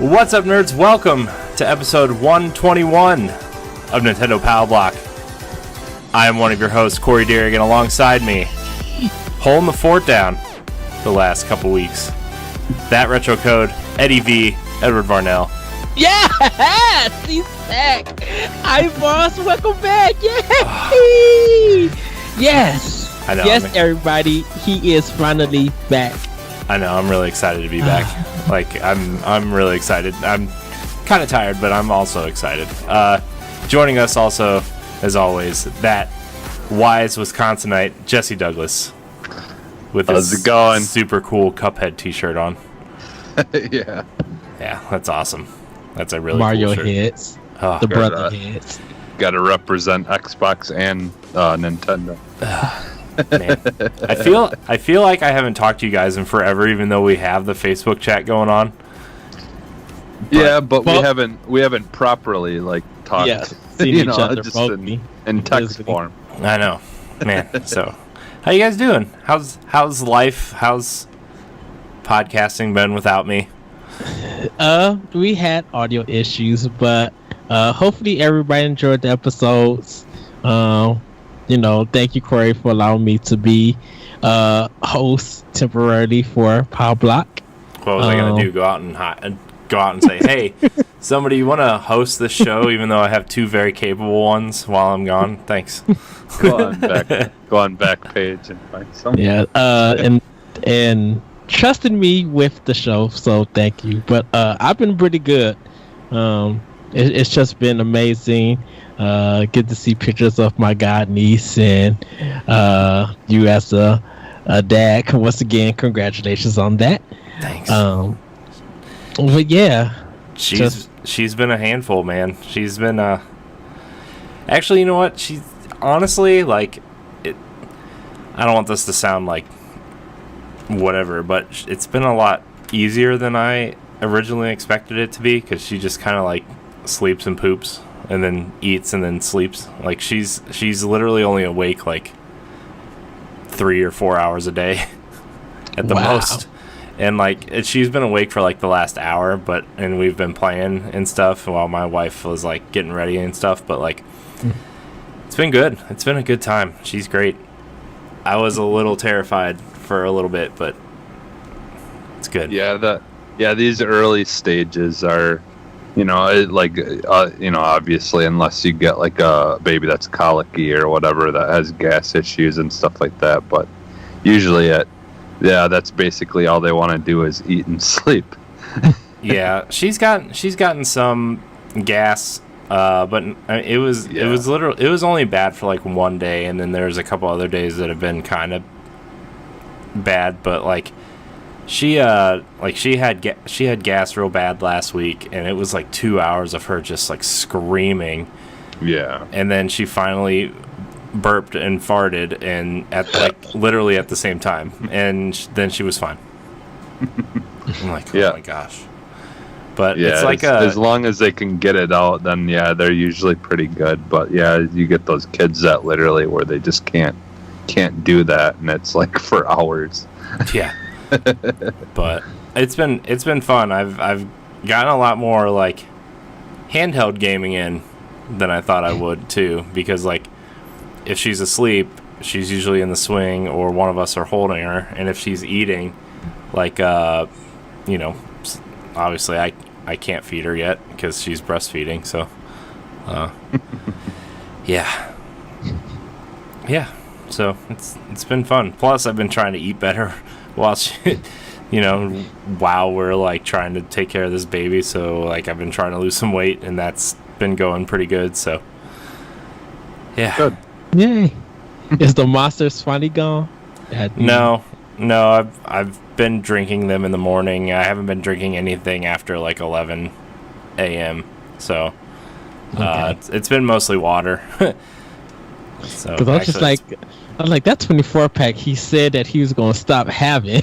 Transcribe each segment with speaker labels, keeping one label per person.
Speaker 1: What's up, nerds? Welcome to episode 121 of Nintendo Pow Block. I am one of your hosts, Corey Dirrig, and alongside me, holding the fort down the last couple weeks, that retro code, Eddie V, Edward Varnell.
Speaker 2: Yes! He's back! Hi, boss! Welcome back! Yay! Yes!
Speaker 1: I know.
Speaker 2: Yes, everybody, he is finally back.
Speaker 1: I know, I'm really excited to be back. I'm really excited. I'm kind of tired, but I'm also excited. Joining us also, as always, that wise Wisconsinite, Jesse Douglas, with his super cool Cuphead t-shirt on.
Speaker 3: Yeah,
Speaker 1: that's awesome. That's a really
Speaker 2: Mario
Speaker 1: cool shirt.
Speaker 2: heads,
Speaker 1: Oh,
Speaker 2: the brother heads.
Speaker 3: Got to represent Xbox and Nintendo.
Speaker 1: Man, I feel like I haven't talked to you guys in forever, even though we have the Facebook chat going on.
Speaker 3: But we haven't properly talked.
Speaker 2: Yeah, seen each other
Speaker 3: just
Speaker 2: vocally
Speaker 3: in text form.
Speaker 1: I know, man. So, how you guys doing? How's life? How's podcasting been without me?
Speaker 2: We had audio issues, but hopefully everybody enjoyed the episodes. Thank you, Corey, for allowing me to be host temporarily for Pow Block.
Speaker 1: What was I gonna do? Go out and say, "Hey, somebody, you want to host this show?" Even though I have two very capable ones while I'm gone. Thanks.
Speaker 3: Go on back page and find something.
Speaker 2: Yeah, and trusted me with the show, so thank you. But I've been pretty good. It's just been amazing. Get to see pictures of my god niece and you as a dad. Once again, congratulations on that.
Speaker 1: Thanks.
Speaker 2: But yeah,
Speaker 1: she's been a handful, man. She's been actually, you know what? She's honestly I don't want this to sound like whatever, but it's been a lot easier than I originally expected it to be, because she just kind of sleeps and poops and then eats and then sleeps. She's literally only awake 3 or 4 hours a day at the most. And she's been awake for the last hour, and we've been playing and stuff while my wife was getting ready and stuff, but it's been good. It's been a good time. She's great. I was a little terrified for a little bit, but it's good.
Speaker 3: These early stages are, obviously, unless you get a baby that's colicky or whatever that has gas issues and stuff like that. But usually, that's basically all they want to do is eat and sleep.
Speaker 1: Yeah, she's gotten some gas, but it was only bad for one day, and then there's a couple other days that have been kind of bad, but she had gas real bad last week, and it was 2 hours of her just screaming. Yeah. And then she finally burped and farted, and at literally at the same time, and then she was fine. I'm oh my gosh. But it's
Speaker 3: as long as they can get it out, then they're usually pretty good. But you get those kids that literally where they just can't do that, and it's for hours.
Speaker 1: Yeah. But it's been fun. I've gotten a lot more handheld gaming in than I thought I would too, because if she's asleep, she's usually in the swing or one of us are holding her, and if she's eating, obviously I can't feed her yet because she's breastfeeding, so yeah, so it's been fun. Plus I've been trying to eat better while you know, while we're like trying to take care of this baby. So like I've been trying to lose some weight, and that's been going pretty good. So yeah.
Speaker 3: Good.
Speaker 2: Yay. Is the monsters finally gone?
Speaker 1: No, I've been drinking them in the morning. I haven't been drinking anything after like 11 a.m. So it's been mostly water. So
Speaker 2: because I was just like, that 24 pack he said that he was gonna stop having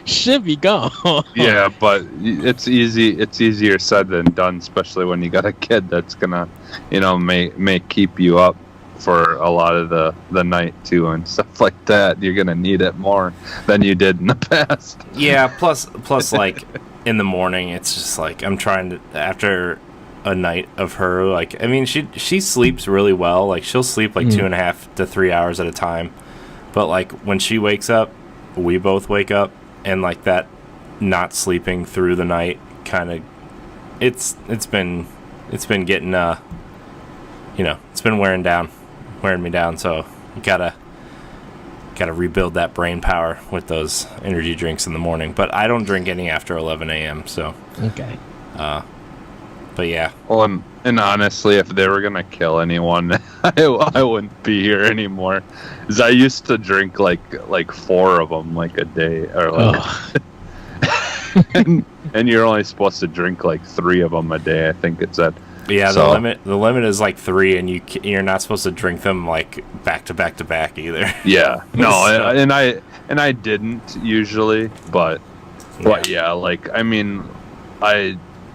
Speaker 2: should be gone.
Speaker 3: Yeah, but it's easier said than done, especially when you got a kid that's gonna, may keep you up for a lot of the night too and stuff like that. You're gonna need it more than you did in the past.
Speaker 1: Yeah, plus like in the morning it's just like I'm trying to, after a night of her, like, I mean, she sleeps really well. Like she'll sleep like 2.5 to 3 hours at a time, but like when she wakes up, we both wake up, and like that not sleeping through the night kind of it's been getting it's been wearing me down. So you gotta rebuild that brain power with those energy drinks in the morning. But I don't drink any after 11 a.m. So
Speaker 2: okay.
Speaker 1: But yeah.
Speaker 3: Well, and honestly, if they were gonna kill anyone, I wouldn't be here anymore. 'Cause I used to drink like 4 of them like a day, or like, and you're only supposed to drink like 3 of them a day. I think it's at.
Speaker 1: Yeah, the limit is like 3, and you're not supposed to drink them like back to back to back either.
Speaker 3: Yeah, no,
Speaker 1: So-
Speaker 3: and I didn't usually, but yeah, like I mean,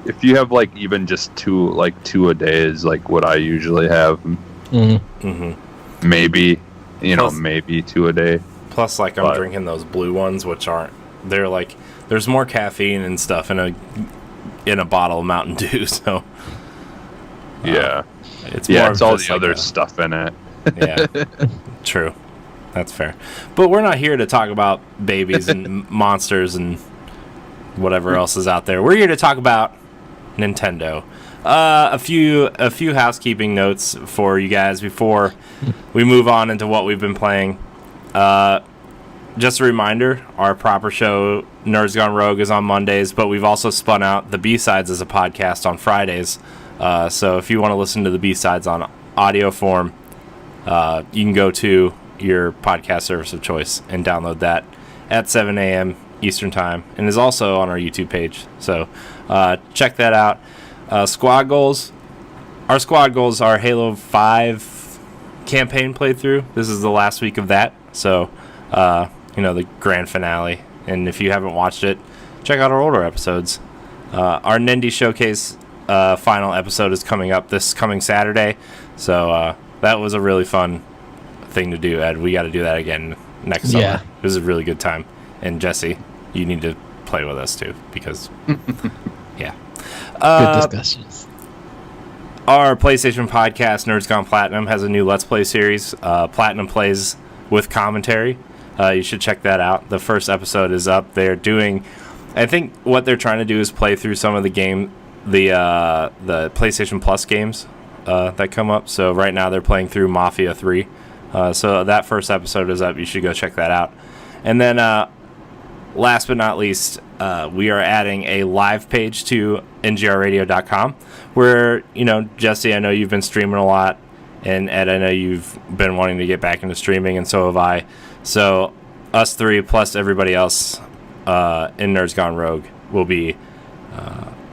Speaker 3: if you have like even just 2 a day is like what I usually have. Maybe maybe 2 a day.
Speaker 1: Plus, like I'm drinking those blue ones, which they're like there's more caffeine and stuff in a bottle of Mountain Dew, so.
Speaker 3: Yeah,
Speaker 1: it's
Speaker 3: all the other stuff in it.
Speaker 1: Yeah, true. That's fair. But we're not here to talk about babies and monsters and whatever else is out there. We're here to talk about Nintendo. A few housekeeping notes for you guys before we move on into what we've been playing. Just a reminder, our proper show, Nerds Gone Rogue, is on Mondays, but we've also spun out the B-Sides as a podcast on Fridays. So if you want to listen to the B-Sides on audio form, you can go to your podcast service of choice and download that at 7 a.m. Eastern Time, and is also on our YouTube page. So check that out. Squad goals. Our squad goals are Halo 5 campaign playthrough. This is the last week of that. So, the grand finale. And if you haven't watched it, check out our older episodes. Our Nindy Showcase final episode is coming up this coming Saturday, so that was a really fun thing to do, Ed. We got to do that again next summer. It was a really good time, and Jesse, you need to play with us too, because
Speaker 2: good discussions.
Speaker 1: Our PlayStation podcast, Nerds Gone Platinum, has a new Let's Play series, Platinum Plays with commentary. You should check that out. The first episode is up. They're doing, I think what they're trying to do is play through some of the PlayStation Plus games that come up. So right now they're playing through Mafia 3. So that first episode is up. You should go check that out. And then last but not least, we are adding a live page to ngrradio.com where, Jesse, I know you've been streaming a lot, and Ed, I know you've been wanting to get back into streaming, and so have I. So us 3 plus everybody else in Nerds Gone Rogue will be...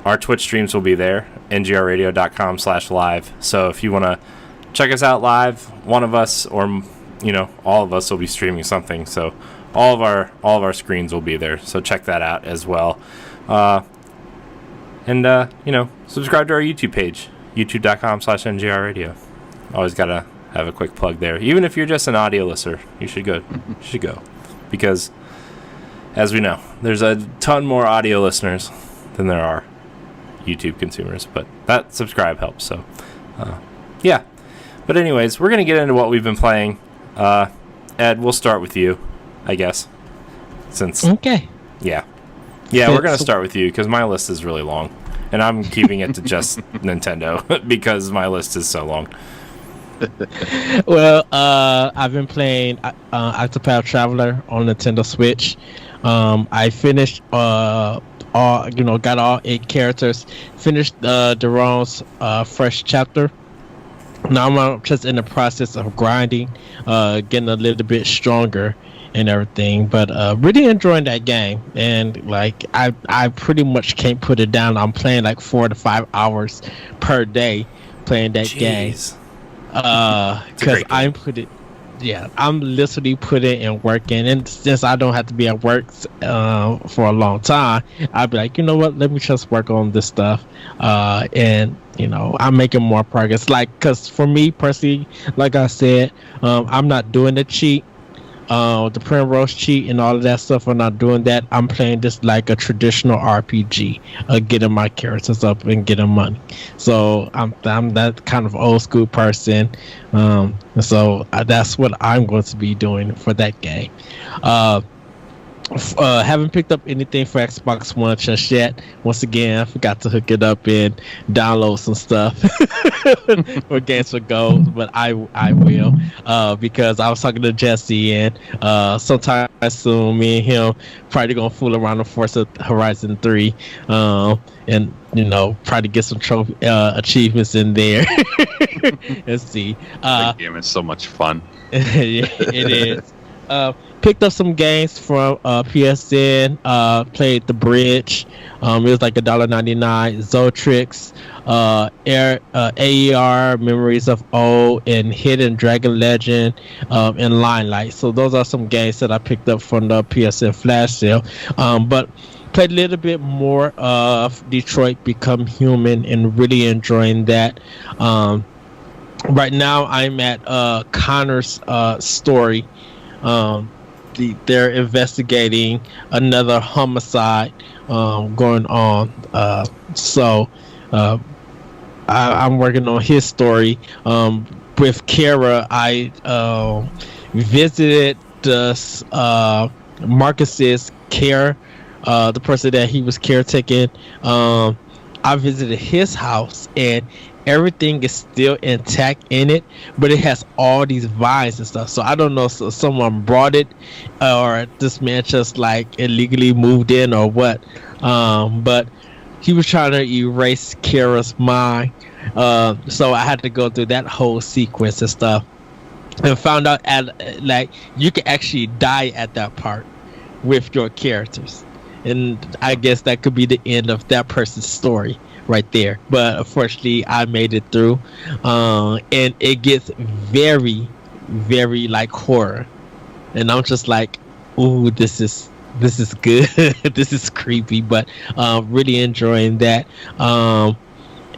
Speaker 1: our Twitch streams will be there, ngrradio.com/live. So if you want to check us out live, one of us or all of us will be streaming something. So all of our screens will be there. So check that out as well. And subscribe to our YouTube page, youtube.com/ngrradio. Always gotta have a quick plug there. Even if you're just an audio listener, you should go. Because as we know, there's a ton more audio listeners than there are YouTube consumers, but that subscribe helps. So but anyways, we're gonna get into what we've been playing. Ed, we'll start with you, I guess, since
Speaker 2: okay.
Speaker 1: We're gonna start with you because my list is really long, and I'm keeping it to just Nintendo because my list is so long.
Speaker 2: Well, I've been playing Octopath Traveler on Nintendo Switch. I finished all, got all 8 characters. Finished Daron's first chapter. Now I'm just in the process of grinding, getting a little bit stronger and everything. But really enjoying that game, and like I pretty much can't put it down. I'm playing like 4 to 5 hours per day playing that game. Because I'm literally putting in work in, and since I don't have to be at work for a long time, I'll be like, you know what, let me just work on this stuff, and I'm making more progress. Like, because for me personally, like I said, I'm not doing the cheat, the Primrose cheat and all of that stuff. I'm not doing that. I'm playing this like a traditional RPG, getting my characters up and getting money. So I'm that kind of old school person. So that's what I'm going to be doing for that game. Haven't picked up anything for Xbox One just yet. Once again, I forgot to hook it up and download some stuff for Games for Gold, but I will, because I was talking to Jesse, and sometime soon me and him probably gonna fool around on Forza Horizon 3, and probably get some trophy achievements in there. Let's see.
Speaker 3: That game is so much fun.
Speaker 2: Yeah, it is. Picked up some games from PSN. Played The Bridge. It was like $1.99. Zotrix, AER, Memories of Old, and Hidden Dragon Legend, and Limelight. So those are some games that I picked up from the PSN flash sale. But played a little bit more of Detroit Become Human and really enjoying that. Right now I'm at Connor's story. They're investigating another homicide going on. So I'm working on his story. With Kara, I visited Marcus's care, the person that he was caretaking. I visited his house, and everything is still intact in it, but it has all these vines and stuff. So I don't know if someone brought it, or this man just like illegally moved in or what. But he was trying to erase Kara's mind. So I had to go through that whole sequence and stuff, and found out like you can actually die at that part with your characters. And I guess that could be the end of that person's story right there. But unfortunately, I made it through, and it gets very, very like horror, and I'm just like, ooh, this is good. This is creepy, but really enjoying that.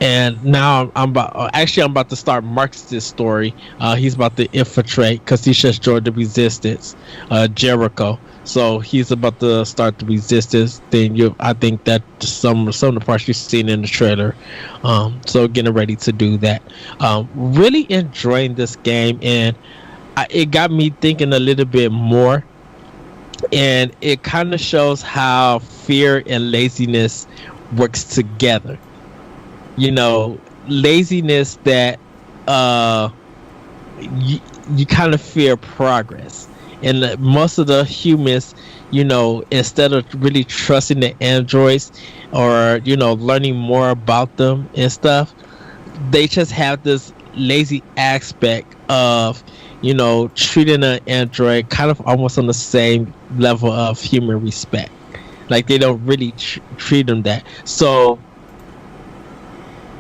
Speaker 2: And now I'm about to start Marcus's story. He's about to infiltrate, because he just joined the Resistance, Jericho. So he's about to start the Resistance thing. I think that some of the parts you've seen in the trailer. So getting ready to do that. Really enjoying this game, and it got me thinking a little bit more. And it kind of shows how fear and laziness works together. Laziness that you kind of fear progress. And most of the humans, instead of really trusting the androids or, learning more about them and stuff, they just have this lazy aspect of, treating an android kind of almost on the same level of human respect. Like they don't really treat them that. So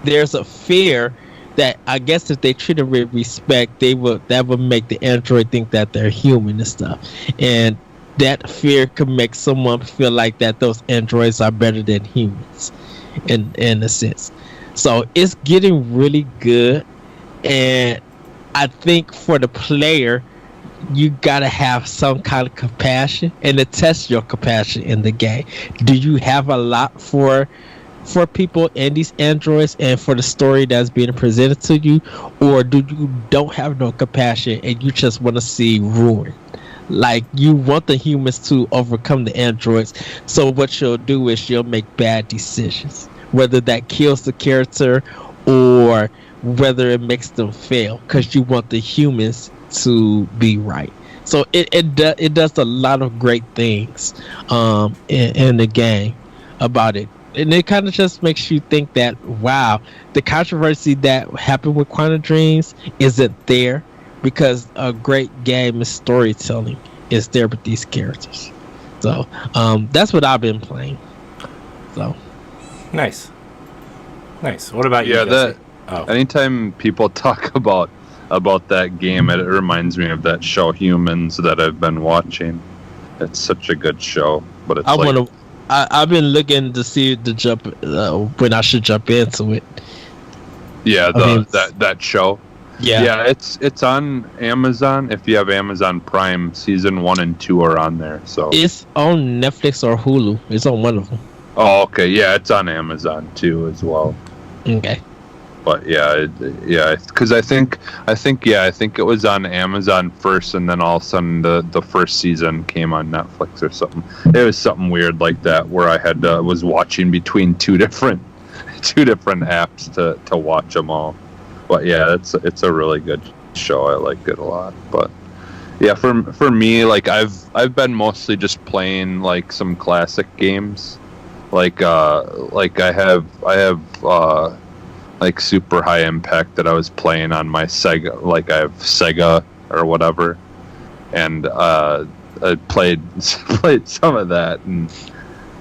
Speaker 2: there's a fear that I guess if they treat them with respect, that would make the android think that they're human and stuff. And that fear could make someone feel like that those androids are better than humans in a sense. So it's getting really good, and I think for the player, you gotta have some kind of compassion, and to test your compassion in the game. Do you have a lot for people and these androids and for the story that's being presented to you, or do you don't have no compassion and you just want to see ruin? Like you want the humans to overcome the androids, so what you'll do is you'll make bad decisions, whether that kills the character or whether it makes them fail, because you want the humans to be right. So it does a lot of great things in the game about it. And it kind of just makes you think that, wow, the controversy that happened with Quantum Dreams isn't there because a great game and storytelling is there with these characters. So that's what I've been playing. So
Speaker 1: nice. What about you?
Speaker 3: Yeah,
Speaker 1: Jesse?
Speaker 3: Anytime people talk about that game, it reminds me of that show Humans that I've been watching. It's such a good show, but it's
Speaker 2: I've been looking to see the jump when I should jump into it.
Speaker 3: Yeah, that show. Yeah, it's on Amazon. If you have Amazon Prime, season 1 and 2 are on there. So
Speaker 2: it's on Netflix or Hulu. It's on one of them.
Speaker 3: Oh, okay. Yeah, it's on Amazon too as well.
Speaker 2: Okay.
Speaker 3: But because I think it was on Amazon first, and then all of a sudden the first season came on Netflix or something. It was something weird like that where I was watching between two different apps to watch them all. But yeah, it's a really good show. I like it a lot. But yeah, for me, like I've been mostly just playing like some classic games, like I have like Super High Impact that I was playing on my Sega. Like I have Sega or whatever, and I played some of that, and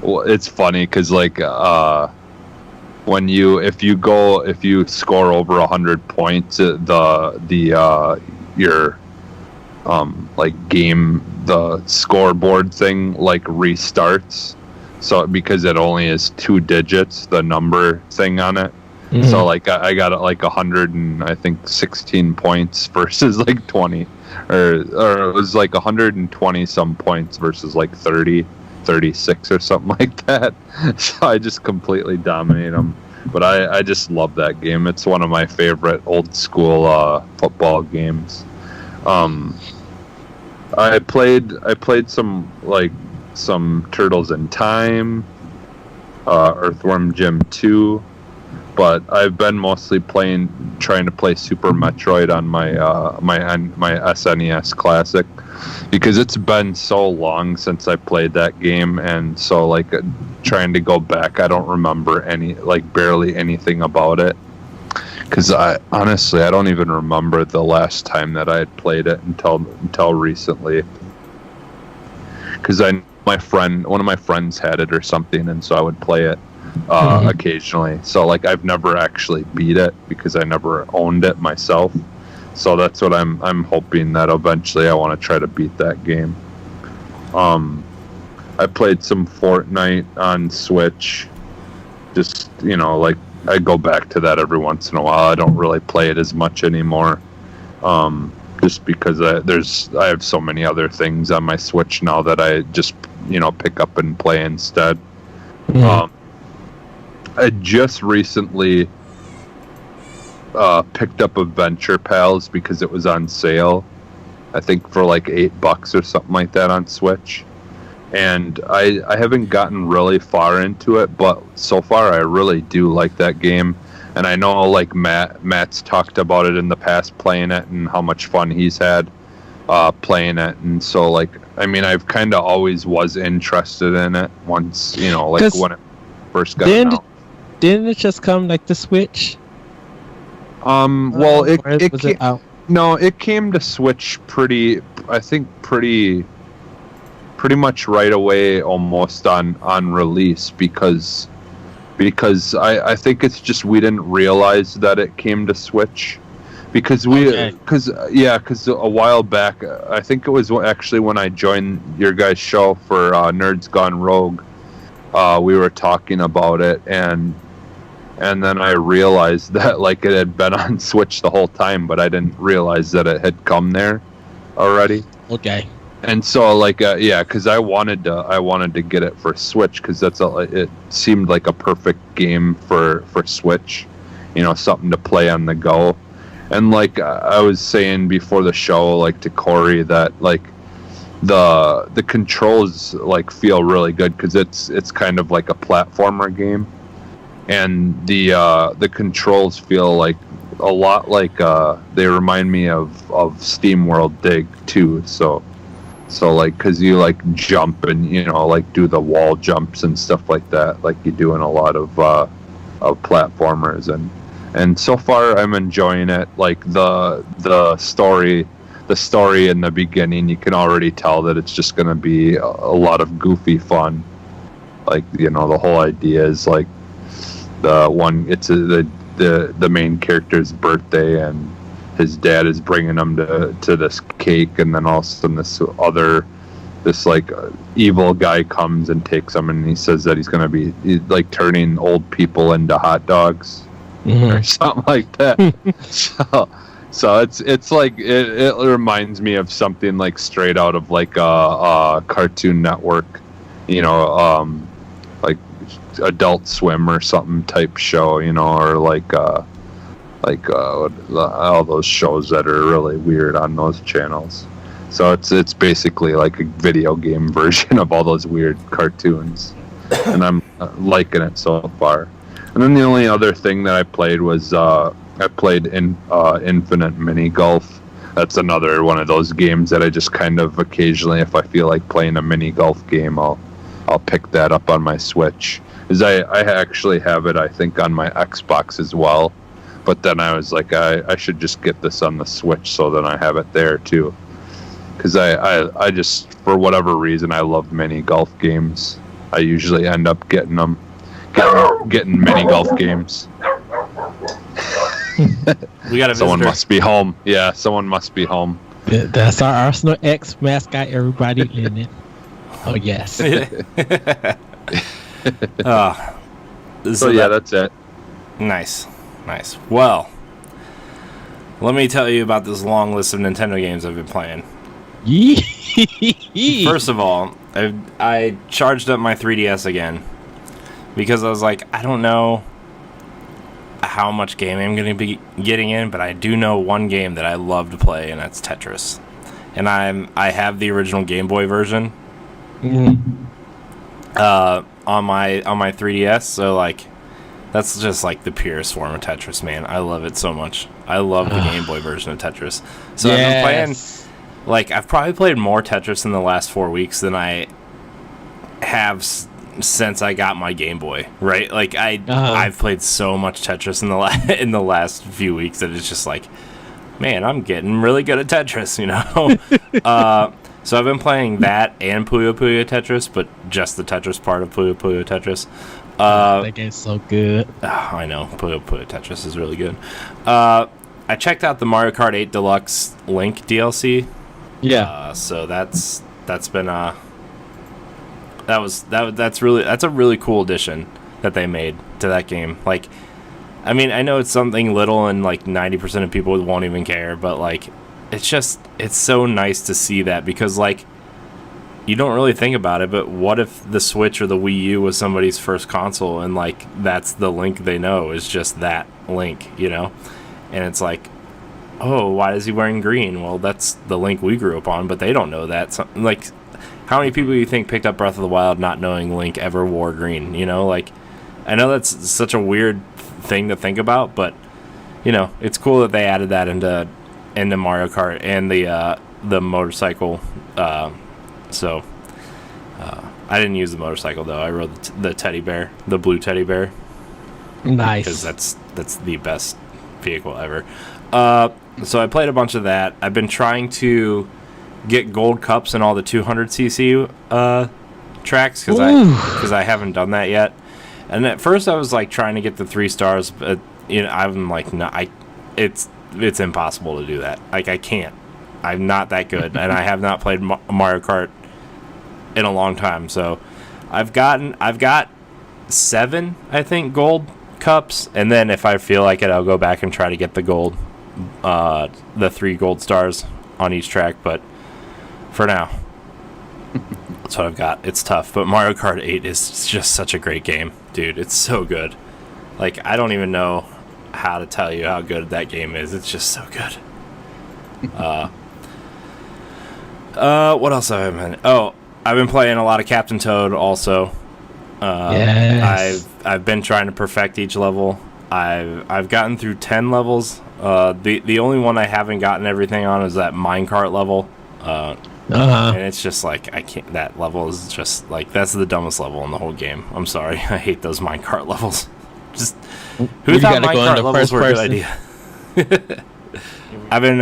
Speaker 3: it's funny because like if you score over 100 points, your the scoreboard thing like restarts. So because it only is 2 digits, the number thing on it. Mm-hmm. So like I got like 100 and I think 16 points versus like 20, or it was like 120 some points versus like 36 or something like that. So I just completely dominate them. But I just love that game. It's one of my favorite old school football games. I played some Turtles in Time, Earthworm Jim 2. But I've been mostly trying to play Super Metroid on my SNES Classic, because it's been so long since I played that game, and so like trying to go back, I don't remember barely anything about it, because I don't even remember the last time that I had played it until recently, because one of my friends had it or something, and so I would play it occasionally. So like I've never actually beat it because I never owned it myself. So that's what I'm hoping that eventually I want to try to beat that game. I played some Fortnite on Switch. Just, like I go back to that every once in a while. I don't really play it as much anymore. Just because I have so many other things on my Switch now that I just, pick up and play instead. Mm-hmm. I just recently picked up Adventure Pals because it was on sale. I think for like $8 or something like that on Switch. And I haven't gotten really far into it, but so far I really do like that game. And I know like Matt's talked about it in the past, playing it, and how much fun he's had playing it. And so like, I mean, I've kind of always was interested in it once, like when it first got out.
Speaker 2: Didn't it just come like the Switch?
Speaker 3: Well, it came to Switch pretty much right away, almost on release, because I think it's just we didn't realize that it came to Switch, because a while back, I think it was actually when I joined your guys' show for Nerds Gone Rogue, we were talking about it, and then I realized that like it had been on Switch the whole time, but I didn't realize that it had come there already.
Speaker 2: Okay.
Speaker 3: And so like because I wanted to get it for Switch, because it seemed like a perfect game for Switch, something to play on the go. And like I was saying before the show, like to Corey, that like the controls like feel really good, because it's kind of like a platformer game. And the controls feel like a lot like they remind me of SteamWorld Dig too. So So like, cause you like jump and like do the wall jumps and stuff like that, like you do in a lot of platformers, and so far I'm enjoying it. Like the story in the beginning, you can already tell that it's just gonna be a lot of goofy fun. Like the whole idea is like the main character's birthday, and his dad is bringing him to this cake, and then all of a sudden this evil guy comes and takes him, and he says that he's going to be like turning old people into hot dogs or something like that. so it's like it reminds me of something like straight out of like a Cartoon Network, like Adult Swim or something type show, or like all those shows that are really weird on those channels. So it's basically like a video game version of all those weird cartoons, and I'm liking it so far. And then the only other thing that I played was I played Infinite Mini Golf. That's another one of those games that I just kind of occasionally, if I feel like playing a mini golf game, I'll pick that up on my Switch. Because I actually have it, I think, on my Xbox as well. But then I was like, I should just get this on the Switch, so then I have it there too. Because I just, for whatever reason, I love mini golf games. I usually end up getting mini golf games.
Speaker 1: We got a
Speaker 3: Someone
Speaker 1: visitor.
Speaker 3: must be home. Yeah, someone must be home.
Speaker 2: That's our Arsenal X mascot. Everybody in it. Oh yes.
Speaker 3: That's it.
Speaker 1: Nice. Well, let me tell you about this long list of Nintendo games I've been playing. First of all, I charged up my 3DS again because I was like, I don't know how much gaming I'm going to be getting in, but I do know one game that I love to play, and that's Tetris. And I have the original Game Boy version on my 3DS, so like that's just like the purest form of Tetris, man. I love it so much. I love the Game Boy version of Tetris. So I've been playing, like, I've probably played more Tetris in the last 4 weeks than I have since I got my Game Boy, right? Like I've played so much Tetris in the last few weeks that it's just like, man, I'm getting really good at Tetris, So I've been playing that and Puyo Puyo Tetris, but just the Tetris part of Puyo Puyo Tetris.
Speaker 2: That game's so good.
Speaker 1: I know, Puyo Puyo Tetris is really good. I checked out the Mario Kart 8 Deluxe Link DLC.
Speaker 2: Yeah.
Speaker 1: So that's been that's a really cool addition that they made to that game. Like, I mean, I know it's something little and like 90% of people won't even care, but like it's so nice to see that, because like you don't really think about it, but what if the Switch or the Wii U was somebody's first console, and like that's the Link they know is just that Link, and it's like, oh, why is he wearing green? Well, that's the Link we grew up on, but they don't know that. So, like, how many people do you think picked up Breath of the Wild not knowing Link ever wore green? Like, I know that's such a weird thing to think about, but it's cool that they added that into Mario Kart and the motorcycle. So I didn't use the motorcycle though. I rode the teddy bear, the blue teddy bear.
Speaker 2: Nice.
Speaker 1: Because that's the best vehicle ever. So I played a bunch of that. I've been trying to get gold cups in all the 200cc tracks because I haven't done that yet. And at first I was like trying to get the 3 stars, but I'm like, no, it's impossible to do that. Like, I can't. I'm not that good, and I have not played Mario Kart in a long time. So I've got 7, I think, gold cups, and then if I feel like it, I'll go back and try to get the gold, the 3 gold stars on each track. But for now, that's what I've got. It's tough, but Mario Kart 8 is just such a great game, dude. It's so good. Like, I don't even know how to tell you how good that game is. It's just so good. What else have I been? Oh, I've been playing a lot of Captain Toad also.
Speaker 2: Yes.
Speaker 1: I've been trying to perfect each level. I've gotten through 10 levels. The only one I haven't gotten everything on is that minecart level. And it's just like, I can't. That level is just like, that's the dumbest level in the whole game. I'm sorry, I hate those minecart levels. Just who thought minecart levels were a good idea? I've been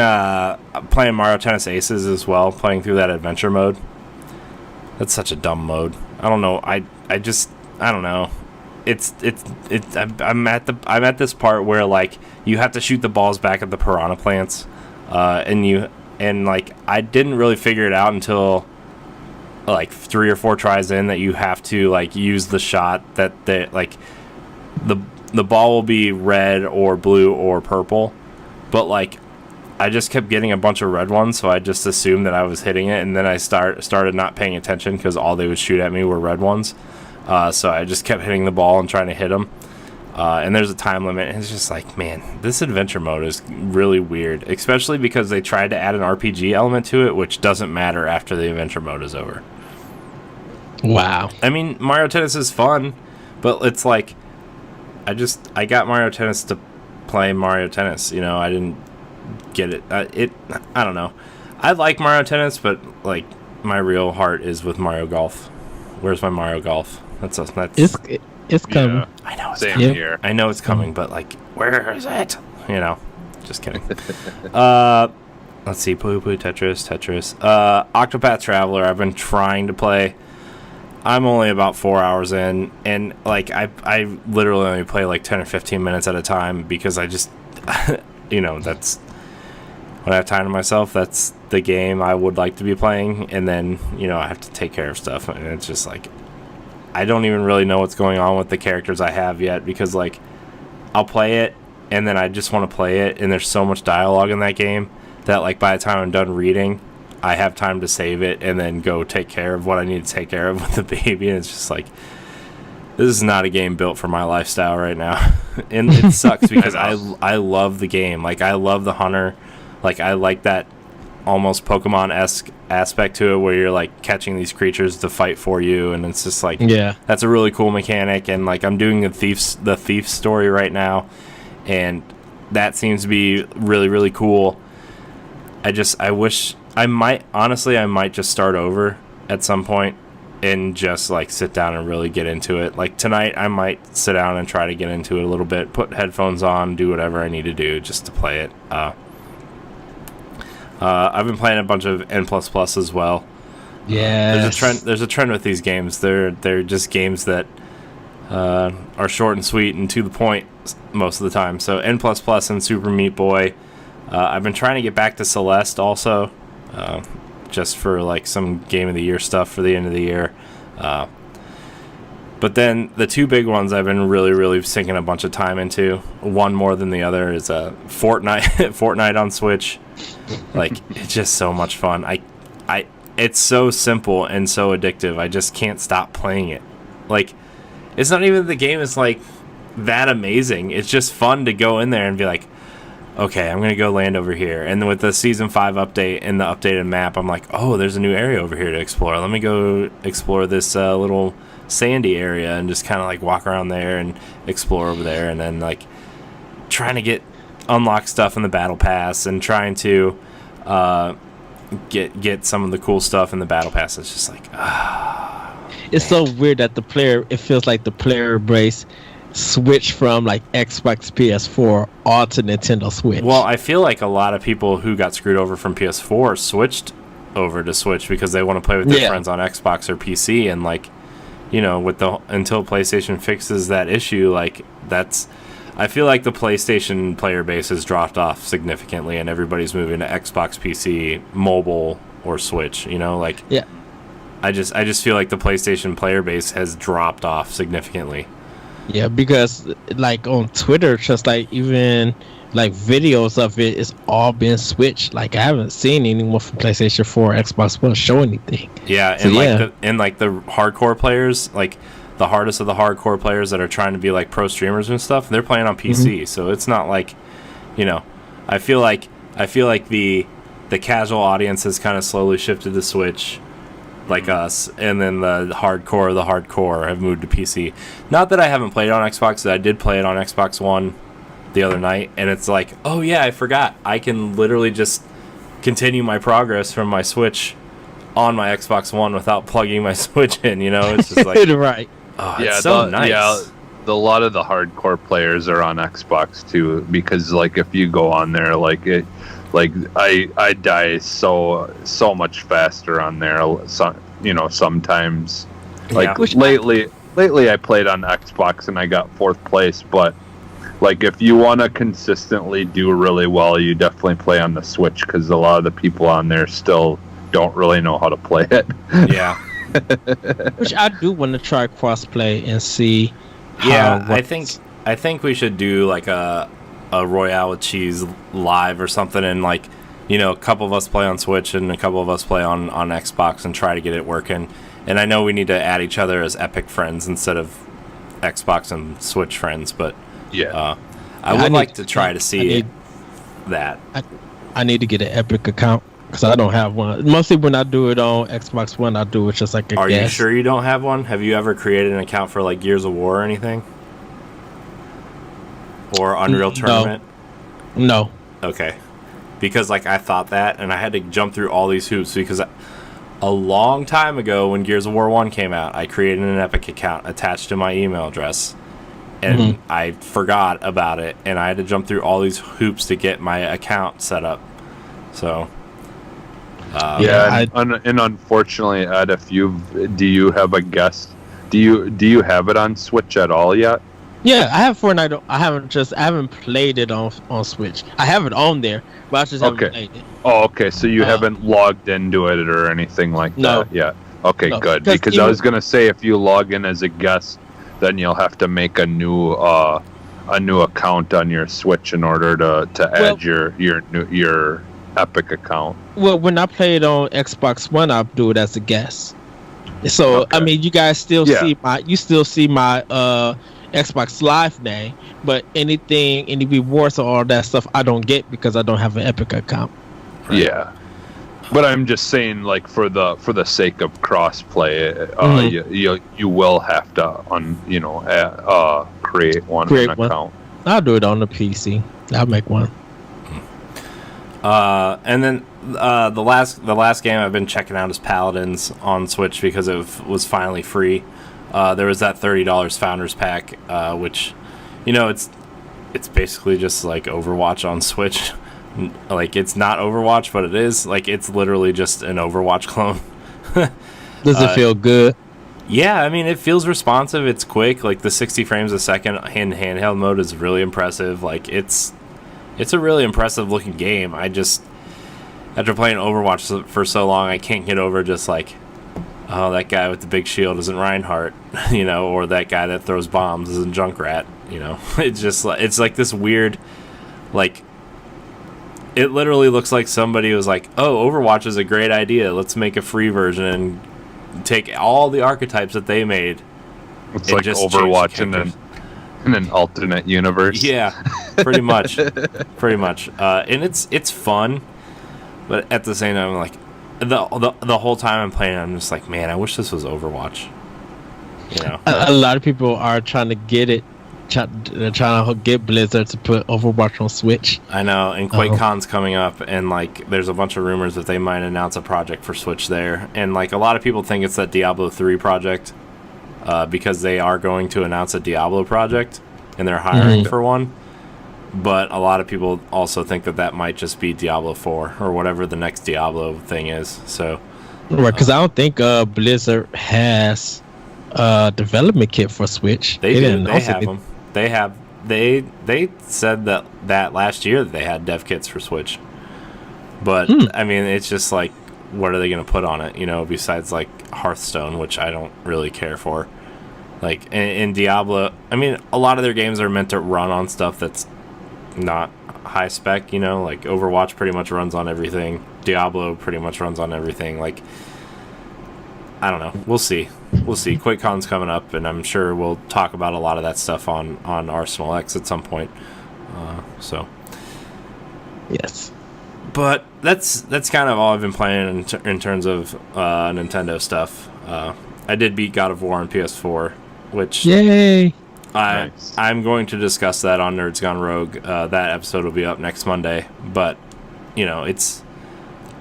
Speaker 1: playing Mario Tennis Aces as well, playing through that adventure mode. That's such a dumb mode. I don't know. I don't know. I'm at this part where like you have to shoot the balls back at the piranha plants, and like I didn't really figure it out until like 3 or 4 tries in that you have to like use the shot that like the ball will be red or blue or purple, but like I just kept getting a bunch of red ones, so I just assumed that I was hitting it, and then I started not paying attention because all they would shoot at me were red ones. So I just kept hitting the ball and trying to hit them. And there's a time limit, and it's just like, man, this adventure mode is really weird, especially because they tried to add an RPG element to it, which doesn't matter after the adventure mode is over.
Speaker 2: Wow.
Speaker 1: I mean, Mario Tennis is fun, but it's like, I got Mario Tennis to play Mario Tennis, you know, I didn't get it. I don't know. I like Mario Tennis, but like my real heart is with Mario Golf. Where's my Mario Golf? That's
Speaker 2: it's coming.
Speaker 3: Yeah.
Speaker 1: I know it's
Speaker 3: Same
Speaker 1: coming.
Speaker 3: here.
Speaker 1: I know it's coming, but like, where is it? You know, just kidding. Let's see, Puyo Puyo Tetris. Octopath Traveler. I've been trying to play. I'm only about 4 hours in, and like I literally only play like 10 or 15 minutes at a time because I just, you know, that's when I have time to myself. That's the game I would like to be playing, and then you know I have to take care of stuff, and it's just like I don't even really know what's going on with the characters I have yet because like I'll play it and then I just want to play it, and there's so much dialogue in that game that like by the time I'm done reading, I have time to save it and then go take care of what I need to take care of with the baby, and it's just like, this is not a game built for my lifestyle right now. And it sucks because I love the game. Like I love the hunter. Like I like that almost Pokemon-esque aspect to it where you're like catching these creatures to fight for you, and it's just like,
Speaker 2: yeah, that's
Speaker 1: a really cool mechanic. And like I'm doing the thief story right now, and that seems to be really, really cool. I wish I might just start over at some point and just like sit down and really get into it. Like tonight I might sit down and try to get into it a little bit, put headphones on, do whatever I need to do just to play it. I've been playing a bunch of N++ as well.
Speaker 2: Yeah.
Speaker 1: There's a trend with these games. They're just games that are short and sweet and to the point most of the time. So N++ and Super Meat Boy. I've been trying to get back to Celeste also, just for like some Game of the Year stuff for the end of the year. But then the two big ones I've been really, really sinking a bunch of time into, one more than the other, is Fortnite. Fortnite on Switch. Like, it's just so much fun. It's so simple and so addictive. I just can't stop playing it. Like, it's not even the game is like that amazing. It's just fun to go in there and be like, okay, I'm going to go land over here. And then with the Season 5 update and the updated map, I'm like, oh, there's a new area over here to explore. Let me go explore this little sandy area and just kind of like walk around there and explore over there. And then like trying to unlock stuff in the Battle Pass and trying to get some of the cool stuff in the Battle Pass. It's just like,
Speaker 2: it's so weird that it feels like the player base switch from like Xbox PS4 all to Nintendo Switch.
Speaker 1: Well, I feel like a lot of people who got screwed over from PS4 switched over to Switch because they want to play with their friends on Xbox or PC, and like, you know, until PlayStation fixes that issue, like I feel like the PlayStation player base has dropped off significantly and everybody's moving to Xbox, PC, mobile, or Switch, you know, like,
Speaker 2: yeah.
Speaker 1: I just feel like the PlayStation player base has dropped off significantly.
Speaker 2: Yeah, because like on Twitter, just like even like videos of it, it's all been switched. Like I haven't seen anyone from PlayStation 4 or Xbox One show anything.
Speaker 1: Yeah,
Speaker 2: so,
Speaker 1: and like the hardcore players, like the hardest of the hardcore players that are trying to be like pro streamers and stuff, they're playing on PC. So it's not like, you know, I feel like the casual audience has kind of slowly shifted to Switch, like us, and then the hardcore have moved to PC. Not that I haven't played it on Xbox, I did play it on Xbox One the other night, and it's like, oh yeah, I forgot. I can literally just continue my progress from my Switch on my Xbox One without plugging my Switch in. It's just like
Speaker 2: right.
Speaker 1: oh, it's so nice.
Speaker 3: Yeah, a lot of the hardcore players are on Xbox too, because like if you go on there, I die so much faster on there. Sometimes like lately I played on Xbox and I got 4th place, but like if you want to consistently do really well, you definitely play on the Switch, because a lot of the people on there still don't really know how to play it.
Speaker 1: Yeah.
Speaker 2: Which I do want to try crossplay and see.
Speaker 1: Yeah, I think we should do like a Royale with Cheese live or something, and like a couple of us play on Switch and a couple of us play on Xbox and try to get it working. And I know we need to add each other as Epic friends instead of Xbox and Switch friends, but
Speaker 3: yeah,
Speaker 1: I would like to try to see that.
Speaker 2: I need to get an Epic account because I don't have one. Mostly when I do it on Xbox One, I do it just like a
Speaker 1: Are
Speaker 2: guest.
Speaker 1: you sure you don't have one? Have you ever created an account for like Gears of War or anything? Or Unreal Tournament?
Speaker 2: No.
Speaker 1: Okay. Because like I thought that, and I had to jump through all these hoops because a long time ago when Gears of War 1 came out, I created an Epic account attached to my email address, and I forgot about it, and I had to jump through all these hoops to get my account set up. So
Speaker 3: and unfortunately, Ed, do you have a guest? Do you have it on Switch at all yet?
Speaker 2: Yeah, I have Fortnite. I haven't played it on Switch. I have it on there, but I just haven't played it.
Speaker 3: Oh, okay. So you haven't logged into it or anything like that yet? Okay,
Speaker 2: no,
Speaker 3: good. Because I was gonna say if you log in as a guest, then you'll have to make a new account on your Switch in order to add your Epic account.
Speaker 2: Well, when I play it on Xbox One, I do it as a guest. So I mean, you guys still see my Xbox Live name, but any rewards or all that stuff I don't get because I don't have an Epic account.
Speaker 3: Right? Yeah, but I'm just saying, like for the sake of crossplay, you will have to create one account.
Speaker 2: I'll do it on the PC. I'll make one.
Speaker 1: And then the last game I've been checking out is Paladins on Switch because it was finally free. There was that $30 Founders Pack, which, it's basically just like Overwatch on Switch. Like, it's not Overwatch, but it is. Like, it's literally just an Overwatch clone.
Speaker 2: Does it feel good?
Speaker 1: Yeah, I mean, it feels responsive. It's quick. Like, the 60 frames a second in handheld mode is really impressive. Like, it's a really impressive looking game. I just, after playing Overwatch for so long, I can't get over just like, oh, that guy with the big shield isn't Reinhardt, or that guy that throws bombs isn't Junkrat, It's just like, it's like this weird, like, it literally looks like somebody was like, oh, Overwatch is a great idea. Let's make a free version and take all the archetypes that they made.
Speaker 3: It's like Overwatch in an alternate universe.
Speaker 1: Yeah, pretty much. And it's fun, but at the same time, like, the whole time I'm playing, I'm just like, man, I wish this was Overwatch.
Speaker 2: A lot of people are trying to get it. They're trying to get Blizzard to put Overwatch on Switch.
Speaker 1: I know, and QuakeCon's coming up, and like, there's a bunch of rumors that they might announce a project for Switch there, and like, a lot of people think it's that Diablo 3 project, because they are going to announce a Diablo project, and they're hiring for one. But a lot of people also think that might just be Diablo 4 or whatever the next Diablo thing is. So,
Speaker 2: right, because I don't think Blizzard has a development kit for Switch.
Speaker 1: They do. They have them. They said that last year that they had dev kits for Switch. But I mean, it's just like, what are they going to put on it? Besides like Hearthstone, which I don't really care for. Like in Diablo, I mean, a lot of their games are meant to run on stuff that's not high spec, like Overwatch pretty much runs on everything. Diablo pretty much runs on everything. Like, I don't know. We'll see. QuakeCon's coming up, and I'm sure we'll talk about a lot of that stuff on Arsenal X at some point. So,
Speaker 2: yes.
Speaker 1: But that's kind of all I've been playing in terms of Nintendo stuff. I did beat God of War on PS4, which
Speaker 2: yay!
Speaker 3: Nice.
Speaker 1: I'm going to discuss that on Nerds Gone Rogue. That episode will be up next Monday. But, it's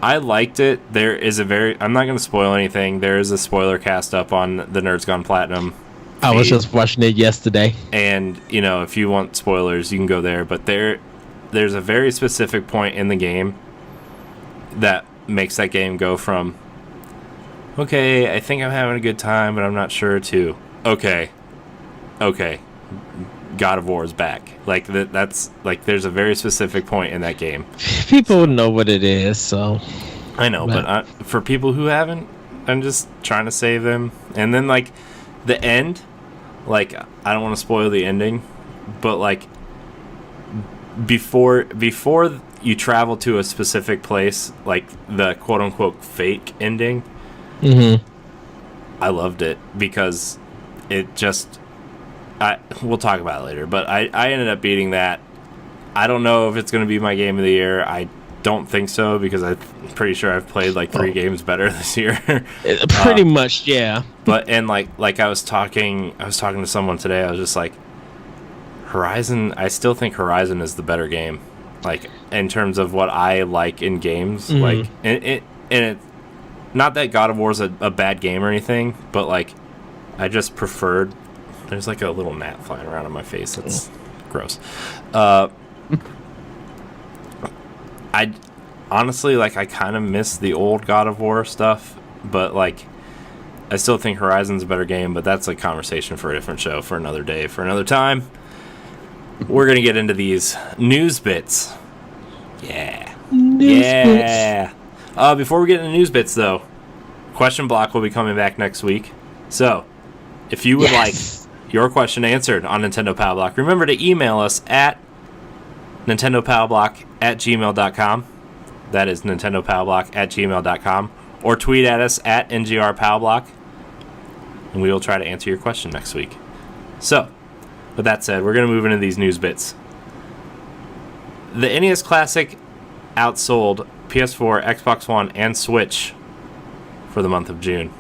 Speaker 1: I liked it. There is I'm not going to spoil anything. There is a spoiler cast up on the Nerds Gone Platinum.
Speaker 2: I was just watching it yesterday.
Speaker 1: And, if you want spoilers, you can go there. But there's a very specific point in the game that makes that game go from, okay, I think I'm having a good time, but I'm not sure, to, okay, God of War is back. Like, that's, like, there's a very specific point in that game.
Speaker 2: People know what it is, so.
Speaker 1: I know, but for people who haven't, I'm just trying to save them. And then, like, the end, like, I don't want to spoil the ending, but, like, before you travel to a specific place, like the quote-unquote fake ending, I loved it because it just... we'll talk about it later, but I ended up beating that. I don't know if it's going to be my game of the year. I don't think so, because I'm pretty sure I've played like 3 games better this year.
Speaker 2: Pretty much, yeah.
Speaker 1: But and like I was talking to someone today. I was just like, Horizon. I still think Horizon is the better game, like in terms of what I like in games. Like it, not that God of War is a bad game or anything, but like I just preferred. There's like a little gnat flying around on my face. That's gross. I honestly, like, I kind of miss the old God of War stuff, but like I still think Horizon's a better game, but that's a conversation for a different show, for another day, for another time. We're going to get into these news bits. Yeah. Bits. Before we get into news bits, though, question block will be coming back next week. So, if you would like your question answered on Nintendo Pow Block, remember to email us at nintendopowblock@gmail.com. That is nintendopowblock@gmail.com. Or tweet at us at NGRPowblock, and we will try to answer your question next week. So, with that said, we're going to move into these news bits. The NES Classic outsold PS4, Xbox One, and Switch for the month of June.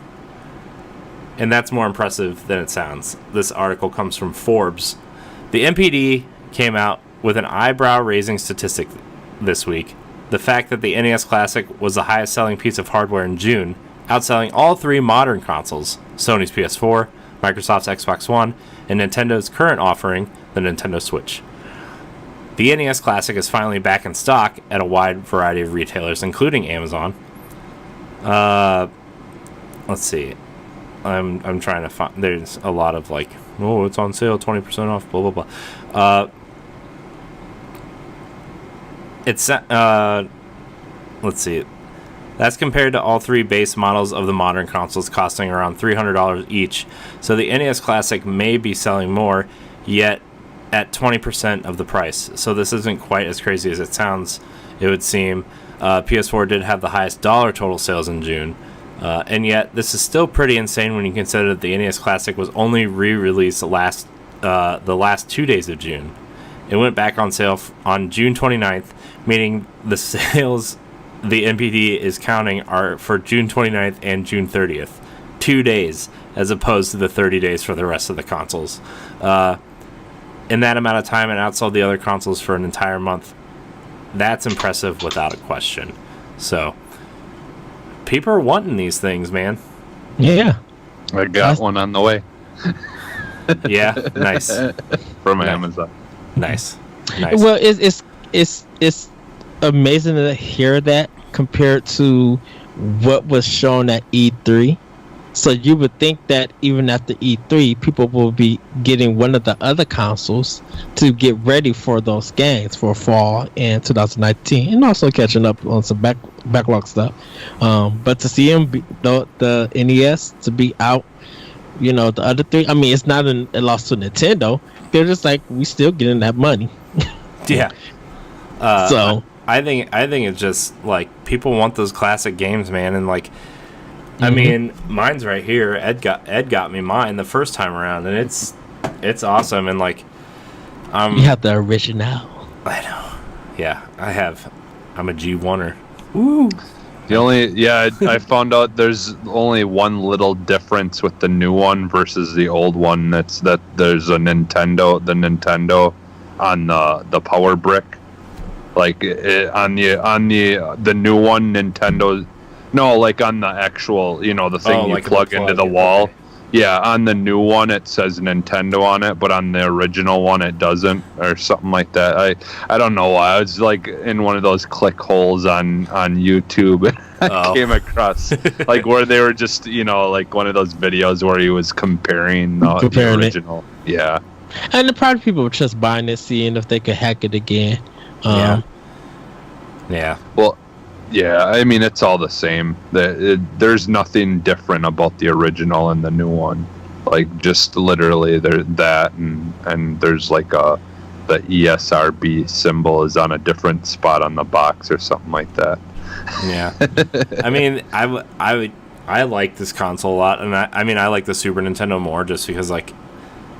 Speaker 1: And that's more impressive than it sounds. This article comes from Forbes. The NPD came out with an eyebrow-raising statistic this week. The fact that the NES Classic was the highest-selling piece of hardware in June, outselling all 3 modern consoles, Sony's PS4, Microsoft's Xbox One, and Nintendo's current offering, the Nintendo Switch. The NES Classic is finally back in stock at a wide variety of retailers, including Amazon. Let's see. I'm trying to find... There's a lot of like, oh, it's on sale, 20% off, blah, blah, blah. Let's see. That's compared to all 3 base models of the modern consoles costing around $300 each. So the NES Classic may be selling more, yet at 20% of the price. So this isn't quite as crazy as it sounds, it would seem. PS4 did have the highest dollar total sales in June. And yet this is still pretty insane when you consider that the NES Classic was only re-released the last 2 days of June. It went back on sale on June 29th, meaning the sales the NPD is counting are for June 29th and June 30th. 2 days, as opposed to the 30 days for the rest of the consoles. In that amount of time, it outsold the other consoles for an entire month. That's impressive without a question. So, people are wanting these things, man.
Speaker 2: Yeah.
Speaker 3: I got one on the way.
Speaker 1: Yeah, nice.
Speaker 3: From Amazon.
Speaker 1: Nice.
Speaker 2: Well, it's amazing to hear that compared to what was shown at E3. So you would think that even after E3, people will be getting one of the other consoles to get ready for those games for fall in 2019, and also catching up on some backlog stuff. But to see them the NES to be out, the other 3, I mean, it's not a loss to Nintendo. They're just like, we still getting that money.
Speaker 1: Yeah.
Speaker 2: So
Speaker 1: I think it's just like people want those classic games, man, and like, I mean, mine's right here. Ed got me mine the first time around, and it's awesome, and like,
Speaker 2: you have the original.
Speaker 1: I know. Yeah, I'm a G1er. Woo.
Speaker 3: I found out there's only one little difference with the new one versus the old one. That's that there's the Nintendo on the power brick. Like on the new one, Nintendo. No, like on the actual, the thing you
Speaker 1: like
Speaker 3: plug into the wall.
Speaker 1: Okay.
Speaker 3: Yeah, on the new one it says Nintendo on it, but on the original one it doesn't, or something like that. I don't know why. I was like in one of those click holes on YouTube, and I came across like where they were just like one of those videos where he was comparing the original. It. Yeah,
Speaker 2: and the probably people were just buying it, seeing if they could hack it again.
Speaker 1: Yeah.
Speaker 3: Well. Yeah, I mean it's all the same. There's nothing different about the original and the new one. Like just literally there's that and there's like the ESRB symbol is on a different spot on the box or something like that.
Speaker 1: Yeah. I mean, I like this console a lot, and I like the Super Nintendo more just because like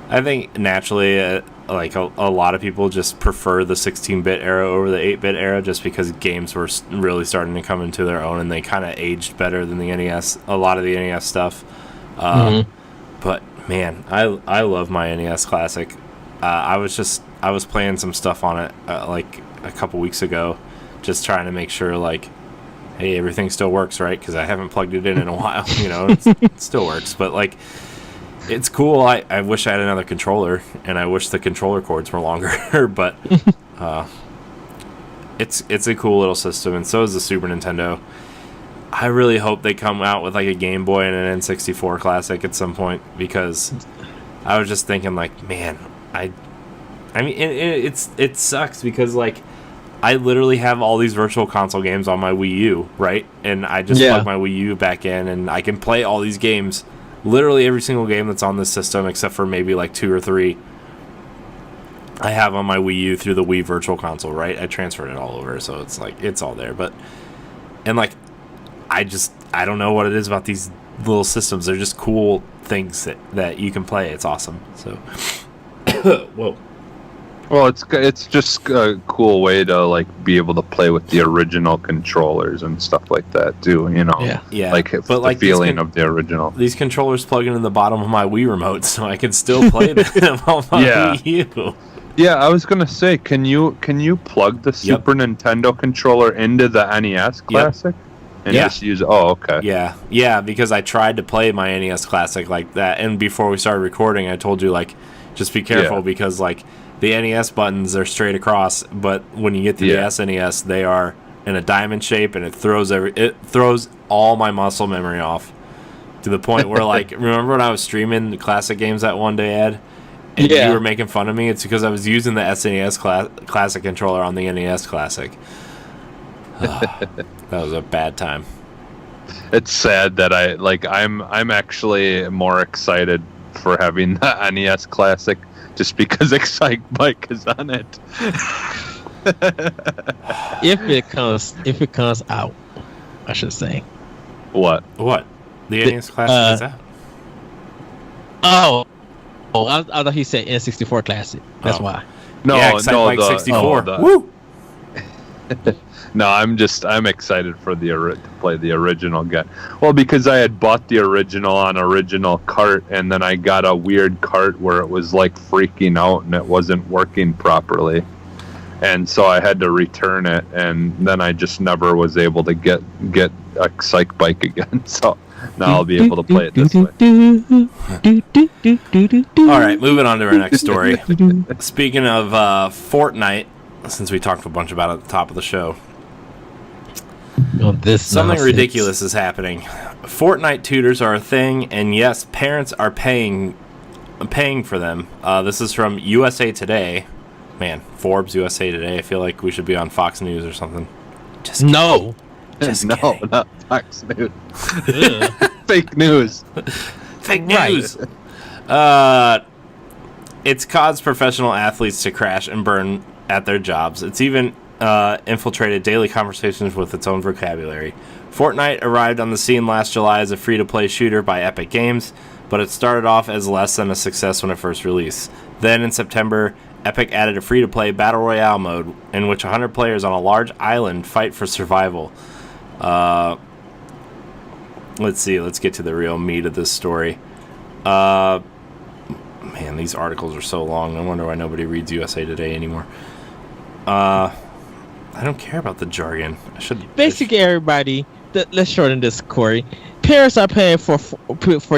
Speaker 1: I think naturally like a lot of people just prefer the 16-bit era over the 8-bit era just because games were really starting to come into their own and they kind of aged better than the NES, a lot of the NES stuff. But man, I love my NES Classic. I was playing some stuff on it like a couple weeks ago, just trying to make sure like, hey, everything still works, right? Because I haven't plugged it in a while. It still works, but like. It's cool. I wish I had another controller, and I wish the controller cords were longer. But it's a cool little system, and so is the Super Nintendo. I really hope they come out with like a Game Boy and an N64 Classic at some point, because I was just thinking like, man, I mean it sucks because like I literally have all these virtual console games on my Wii U, right? And I just plug my Wii U back in, and I can play all these games. Literally every single game that's on this system, except for maybe like 2 or 3, I have on my Wii U through the Wii Virtual Console, right? I transferred it all over, so it's like it's all there. And like, I don't know what it is about these little systems. They're just cool things that you can play. It's awesome. So, whoa.
Speaker 3: Well, it's just a cool way to like be able to play with the original controllers and stuff like that too.
Speaker 1: Yeah.
Speaker 3: Like but the like feeling of the original.
Speaker 1: These controllers plug into the bottom of my Wii remote, so I can still play them on my Wii U.
Speaker 3: Yeah, I was gonna say, can you plug the Super Nintendo controller into the NES Classic and just use? Oh, okay.
Speaker 1: Yeah, because I tried to play my NES Classic like that, and before we started recording, I told you like, just be careful because like. The NES buttons are straight across, but when you get to the SNES, they are in a diamond shape, and it throws all my muscle memory off to the point where, like, remember when I was streaming the classic games that one day, Ed, and you were making fun of me? It's because I was using the SNES Classic controller on the NES Classic. That was a bad time.
Speaker 3: It's sad that I'm actually more excited for having the NES Classic. Just because Excite Bike is on it.
Speaker 2: if it comes out, I should say.
Speaker 3: What?
Speaker 1: The NES Classic is out.
Speaker 2: Oh, I thought he said N64 Classic. That's why.
Speaker 3: No,
Speaker 1: Excite Bike 64.
Speaker 3: Woo! No, I'm excited for to play the original again. Well, because I had bought the original on original cart, and then I got a weird cart where it was like freaking out and it wasn't working properly, and so I had to return it, and then I just never was able to get a Psych Bike again. So now I'll be able to play it this way.
Speaker 1: All right, moving on to our next story. Speaking of Fortnite, since we talked a bunch about it at the top of the show. Something ridiculous is happening. Fortnite tutors are a thing, and yes, parents are paying for them. This is from USA Today. Man, Forbes, USA Today. I feel like we should be on Fox News or something.
Speaker 2: Just no,
Speaker 3: not Fox News. Fake news.
Speaker 1: Fake news. It's caused professional athletes to crash and burn at their jobs. It's even infiltrated daily conversations with its own vocabulary. Fortnite arrived on the scene last July as a free-to-play shooter by Epic Games, but it started off as less than a success when it first released. Then in September, Epic added a free-to-play Battle Royale mode in which 100 players on a large island fight for survival. Let's get to the real meat of this story. Man, these articles are so long. I wonder why nobody reads USA Today anymore. I don't care about the jargon. I should
Speaker 2: Basically, everybody. Let's shorten this, Corey. Parents are paying for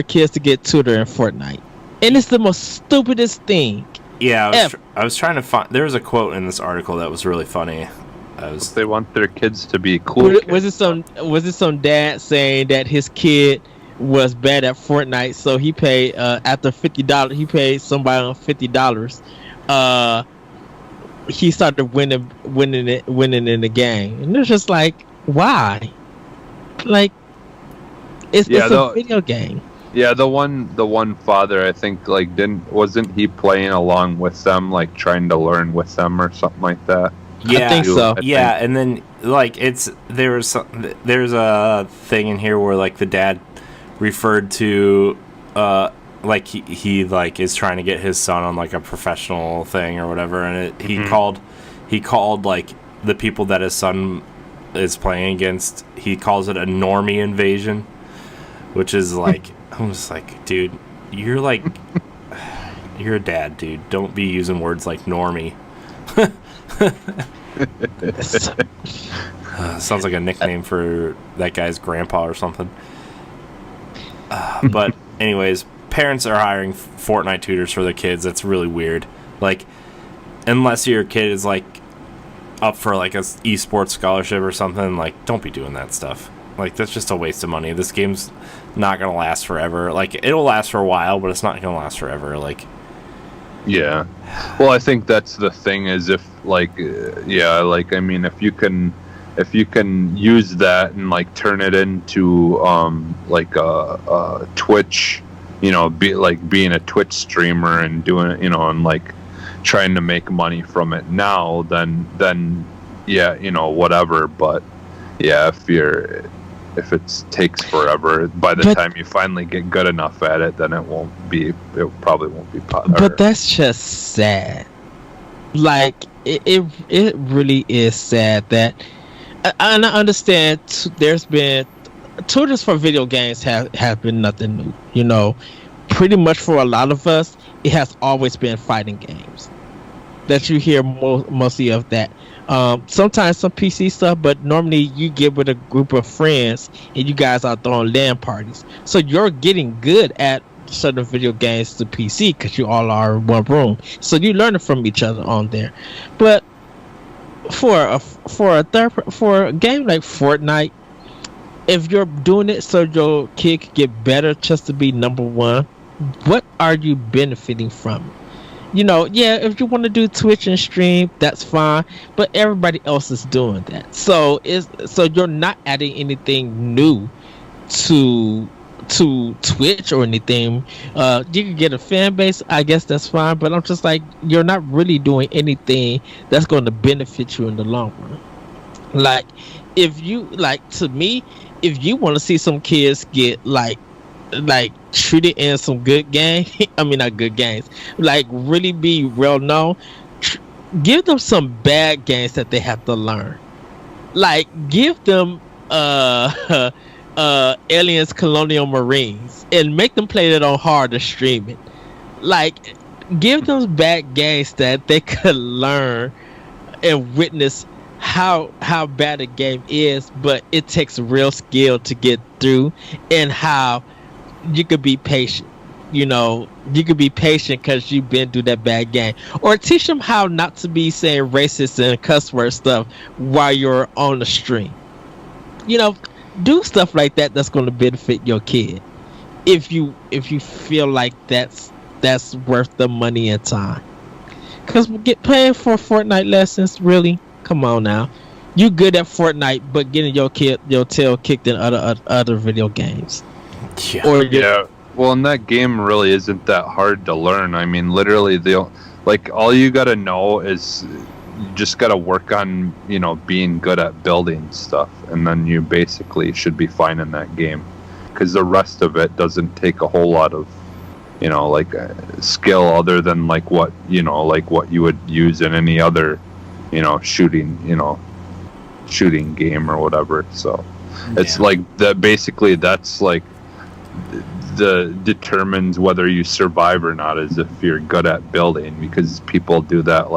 Speaker 2: kids to get tutored in Fortnite, and it's the most stupidest thing.
Speaker 1: Yeah, I was trying to find. There was a quote in this article that was really funny.
Speaker 3: They want their kids to be cool.
Speaker 2: Was it some dad saying that his kid was bad at Fortnite, so he paid after $50. He paid somebody on $50. He started winning in the game, and it's just like, why? Like, it's a video game.
Speaker 3: Yeah, the one father, I think, like, wasn't he playing along with them, like trying to learn with them or something like that?
Speaker 2: Yeah, I think so.
Speaker 1: Yeah, and then like there's a thing in here where like the dad referred to like he like is trying to get his son on like a professional thing or whatever, and he called like the people that his son is playing against, he calls it a normie invasion, which is like I'm just like, dude, you're like you're a dad, dude. Don't be using words like normie. Sounds like a nickname for that guy's grandpa or something. But anyways, parents are hiring Fortnite tutors for their kids. That's really weird. Like, unless your kid is like up for like a esports scholarship or something, like, don't be doing that stuff. Like, that's just a waste of money. This game's not gonna last forever. Like, it'll last for a while, but it's not gonna last forever. Like,
Speaker 3: yeah. Well, I think that's the thing, is if like like, I mean, if you can use that and like turn it into like a Twitch, being a Twitch streamer and doing it, and like trying to make money from it now, then yeah, whatever. But yeah, if it takes forever, by the time you finally get good enough at it, then it probably won't be popular.
Speaker 2: But that's just sad. Like, it really is sad that, and I understand there's been tutors for video games have been nothing new. Pretty much for a lot of us, it has always been fighting games that you hear mostly of that. Sometimes some PC stuff, but normally you get with a group of friends and you guys are throwing LAN parties. So you're getting good at certain video games to PC because you all are in one room. So you're learning from each other on there. But for a game like Fortnite, if you're doing it so your kid can get better just to be number one, what are you benefiting from? Yeah, if you want to do Twitch and stream, that's fine, but everybody else is doing that. So you're not adding anything new to Twitch or anything. You can get a fan base, I guess that's fine, but I'm just like, you're not really doing anything that's going to benefit you in the long run. Like, if you want to see some kids get like treated in some good game, I mean, not good games, like really be well known, give them some bad games that they have to learn. Like, give them Aliens Colonial Marines and make them play that on hard to stream it. Like, give them bad games that they could learn and witness how bad a game is, but it takes real skill to get through, and how you could be patient. You could be patient because you've been through that bad game. Or teach them how not to be saying racist and cuss word stuff while you're on the stream. Do stuff like that that's going to benefit your kid. If you feel like that's worth the money and time. Because paying for Fortnite lessons, really? Come on now. You good at Fortnite, but getting your tail kicked in other video games.
Speaker 3: Yeah. Well, and that game really isn't that hard to learn. I mean, literally, all you gotta know is you just gotta work on, being good at building stuff, and then you basically should be fine in that game. Because the rest of it doesn't take a whole lot of, skill other than what you would use in any other, shooting game or whatever. So it's like that. Basically, that's like determines whether you survive or not, is if you're good at building, because people do that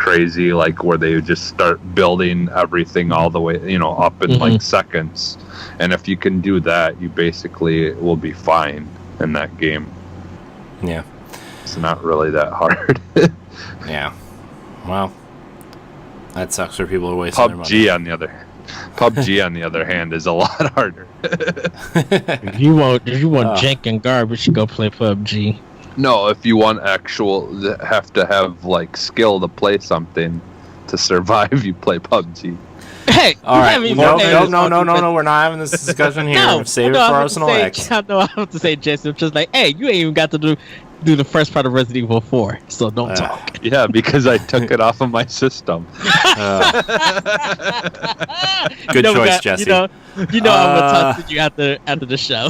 Speaker 3: crazy, like where they would just start building everything all the way, up in like seconds. And if you can do that, you basically will be fine in that game.
Speaker 1: Yeah.
Speaker 3: It's not really that hard.
Speaker 1: Yeah. Well, that sucks for people who waste their money.
Speaker 3: PUBG on the other hand is a lot harder.
Speaker 2: If you want jank and garbage, you go play PUBG.
Speaker 3: No, if you want have to have like skill to play something to survive, you play PUBG.
Speaker 2: Hey,
Speaker 1: all right. No, we're not having this discussion here.
Speaker 2: No,
Speaker 1: Save it for Arsenal X.
Speaker 2: I know I have to say, Jason. I'm just like, hey, you ain't even got to do the first part of Resident Evil 4, so don't talk.
Speaker 3: Yeah, because I took it off of my system.
Speaker 1: Good choice, Jesse.
Speaker 2: I'm gonna talk to you after the show.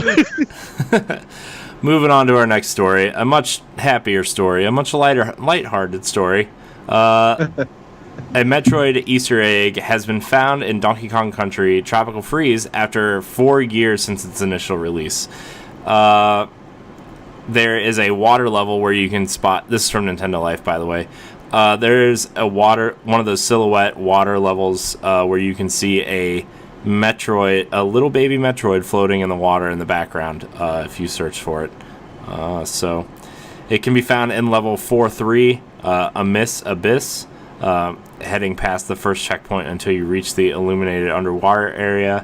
Speaker 1: Moving on to our next story, a much happier story, a much lighthearted story. A Metroid Easter egg has been found in Donkey Kong Country Tropical Freeze after 4 years since its initial release. There is a water level where you can spot. This is from Nintendo Life, by the way. There's one of those silhouette water levels where you can see a little baby Metroid floating in the water in the background if you search for it. So it can be found in level 4-3, Abyss, heading past the first checkpoint until you reach the illuminated underwater area.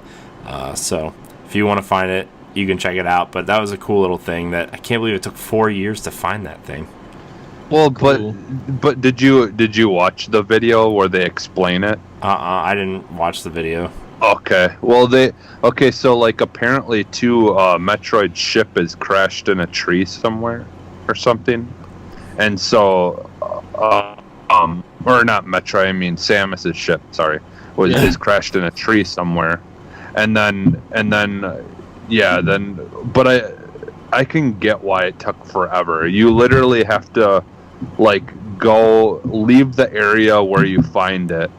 Speaker 1: So if you want to find it, you can check it out. But that was a cool little thing that I can't believe it took 4 years to find that thing.
Speaker 3: Well,
Speaker 2: cool.
Speaker 3: but did you watch the video where they explain it?
Speaker 1: I didn't watch the video.
Speaker 3: Okay. Well, so like apparently Metroid ship is crashed in a tree somewhere or something. And so or not Metroid, I mean Samus's ship, sorry, is crashed in a tree somewhere. And then but I can get why it took forever. You literally have to like go leave the area where you find it.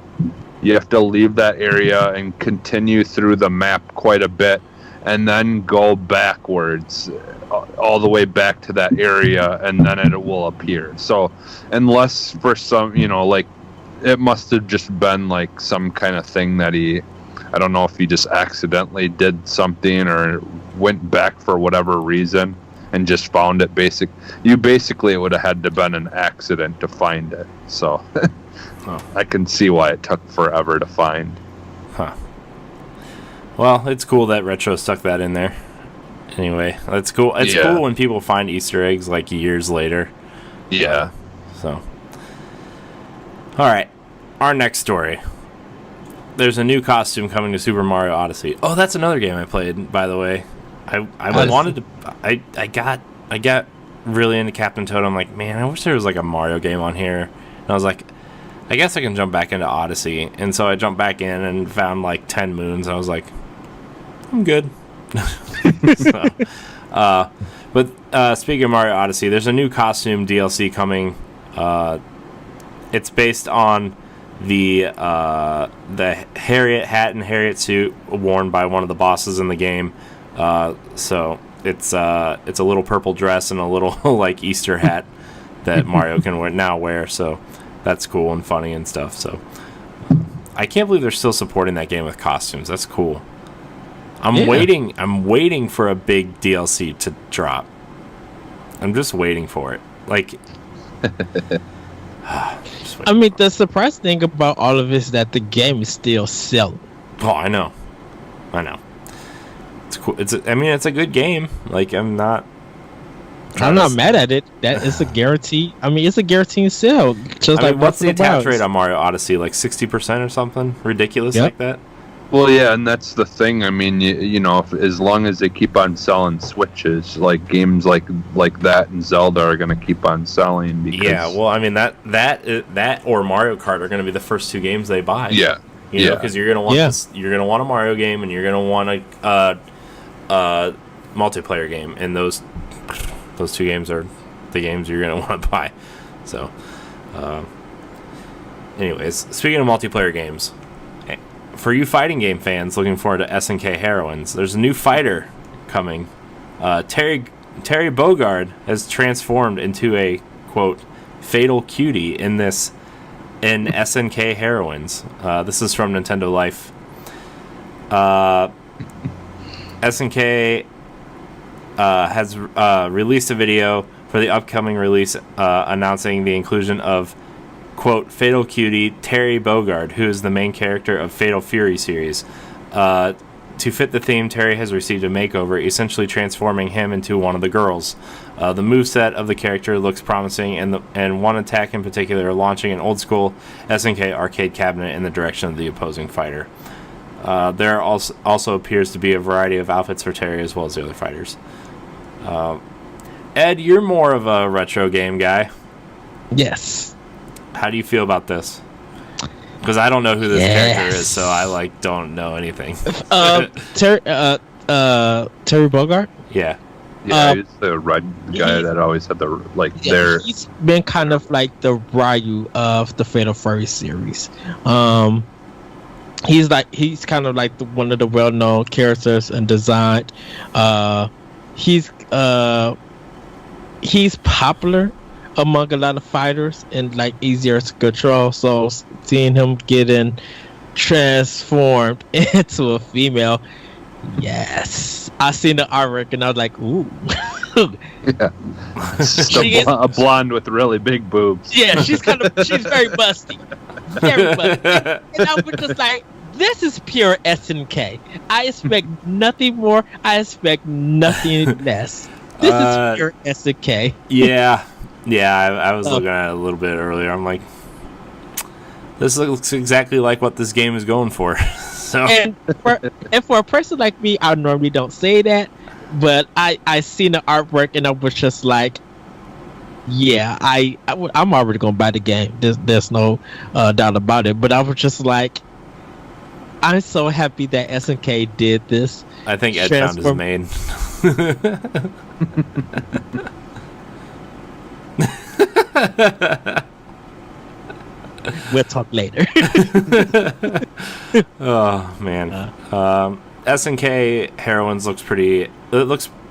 Speaker 3: You have to leave that area and continue through the map quite a bit, and then go backwards all the way back to that area, and then it will appear. So unless for some, like it must have just been like some kind of thing that I don't know if he just accidentally did something or went back for whatever reason and just found it. Basically it would have had to been an accident to find it. So I can see why it took forever to find.
Speaker 1: Huh. Well, it's cool that Retro stuck that in there. Anyway, that's cool. It's cool when people find Easter eggs like years later.
Speaker 3: Yeah.
Speaker 1: So. All right. Our next story. There's a new costume coming to Super Mario Odyssey. Oh, that's another game I played, by the way. I got really into Captain Toad. I'm like, man, I wish there was like a Mario game on here. And I was like, I guess I can jump back into Odyssey. And so I jumped back in and found like 10 moons. And I was like, I'm good. But speaking of Mario Odyssey, there's a new costume DLC coming. It's based on the Harriet hat and Harriet suit worn by one of the bosses in the game. So it's a little purple dress and a little like Easter hat that Mario can wear. So that's cool and funny and stuff. So I can't believe they're still supporting that game with costumes. That's cool. I'm waiting for a big DLC to drop. I'm just waiting for it. Like
Speaker 2: I mean, the surprising thing about all of it is that the game is still selling.
Speaker 1: Oh, I know. It's cool. It's a good game. Like, I'm not
Speaker 2: mad at it. That is a guarantee. I mean, it's a guaranteed sale.
Speaker 1: What's the attach rate on Mario Odyssey? Like 60% or something ridiculous like that?
Speaker 3: Well, yeah, and that's the thing. I mean, as long as they keep on selling Switches, like games like that and Zelda are going to keep on selling. Because,
Speaker 1: yeah, well, I mean that or Mario Kart are going to be the first two games they buy.
Speaker 3: Yeah,
Speaker 1: because you're going to want this. You're going to want a Mario game, and you're going to want a multiplayer game, and those two games are the games you're going to want to buy. So, anyways, speaking of multiplayer games. For you fighting game fans looking forward to SNK Heroines, there's a new fighter coming. Terry Bogard has transformed into a, quote, fatal cutie in this in SNK Heroines. This is from Nintendo Life. SNK has released a video for the upcoming release announcing the inclusion of, quote, Fatal Cutie Terry Bogard, who is the main character of Fatal Fury series. To fit the theme, Terry has received a makeover, essentially transforming him into one of the girls. The moveset of the character looks promising, and one attack in particular, launching an old-school SNK arcade cabinet in the direction of the opposing fighter. There also appears to be a variety of outfits for Terry as well as the other fighters. Ed, you're more of a retro game guy.
Speaker 2: Yes.
Speaker 1: How do you feel about this? Because I don't know who this character is, so I don't know anything.
Speaker 2: Terry Bogard?
Speaker 1: Yeah.
Speaker 3: Yeah, he's the red guy that always had the their.
Speaker 2: He's been kind of like the Ryu of the Fatal Fury series. He's kind of like one of the well-known characters and designed. He's popular among a lot of fighters and like easier to control. So seeing him getting transformed into a female, yes, I seen the artwork and I was like, ooh.
Speaker 3: Yeah, it's just a blonde with really big boobs.
Speaker 2: Yeah, she's very busty, very busty, and I was just like, this is pure SNK. I expect nothing more. I expect nothing less. This is pure SNK.
Speaker 1: Yeah. I was looking at it a little bit earlier. I'm like, this looks exactly like what this game is going for. So,
Speaker 2: and for a person like me, I normally don't say that, but I seen the artwork and I was just like, yeah, I'm already gonna buy the game. There's no doubt about it. But I was just like, I'm so happy that SNK did this.
Speaker 1: I think Ed found his main.
Speaker 2: We'll talk later.
Speaker 1: Oh man, SNK Heroines looks pretty. It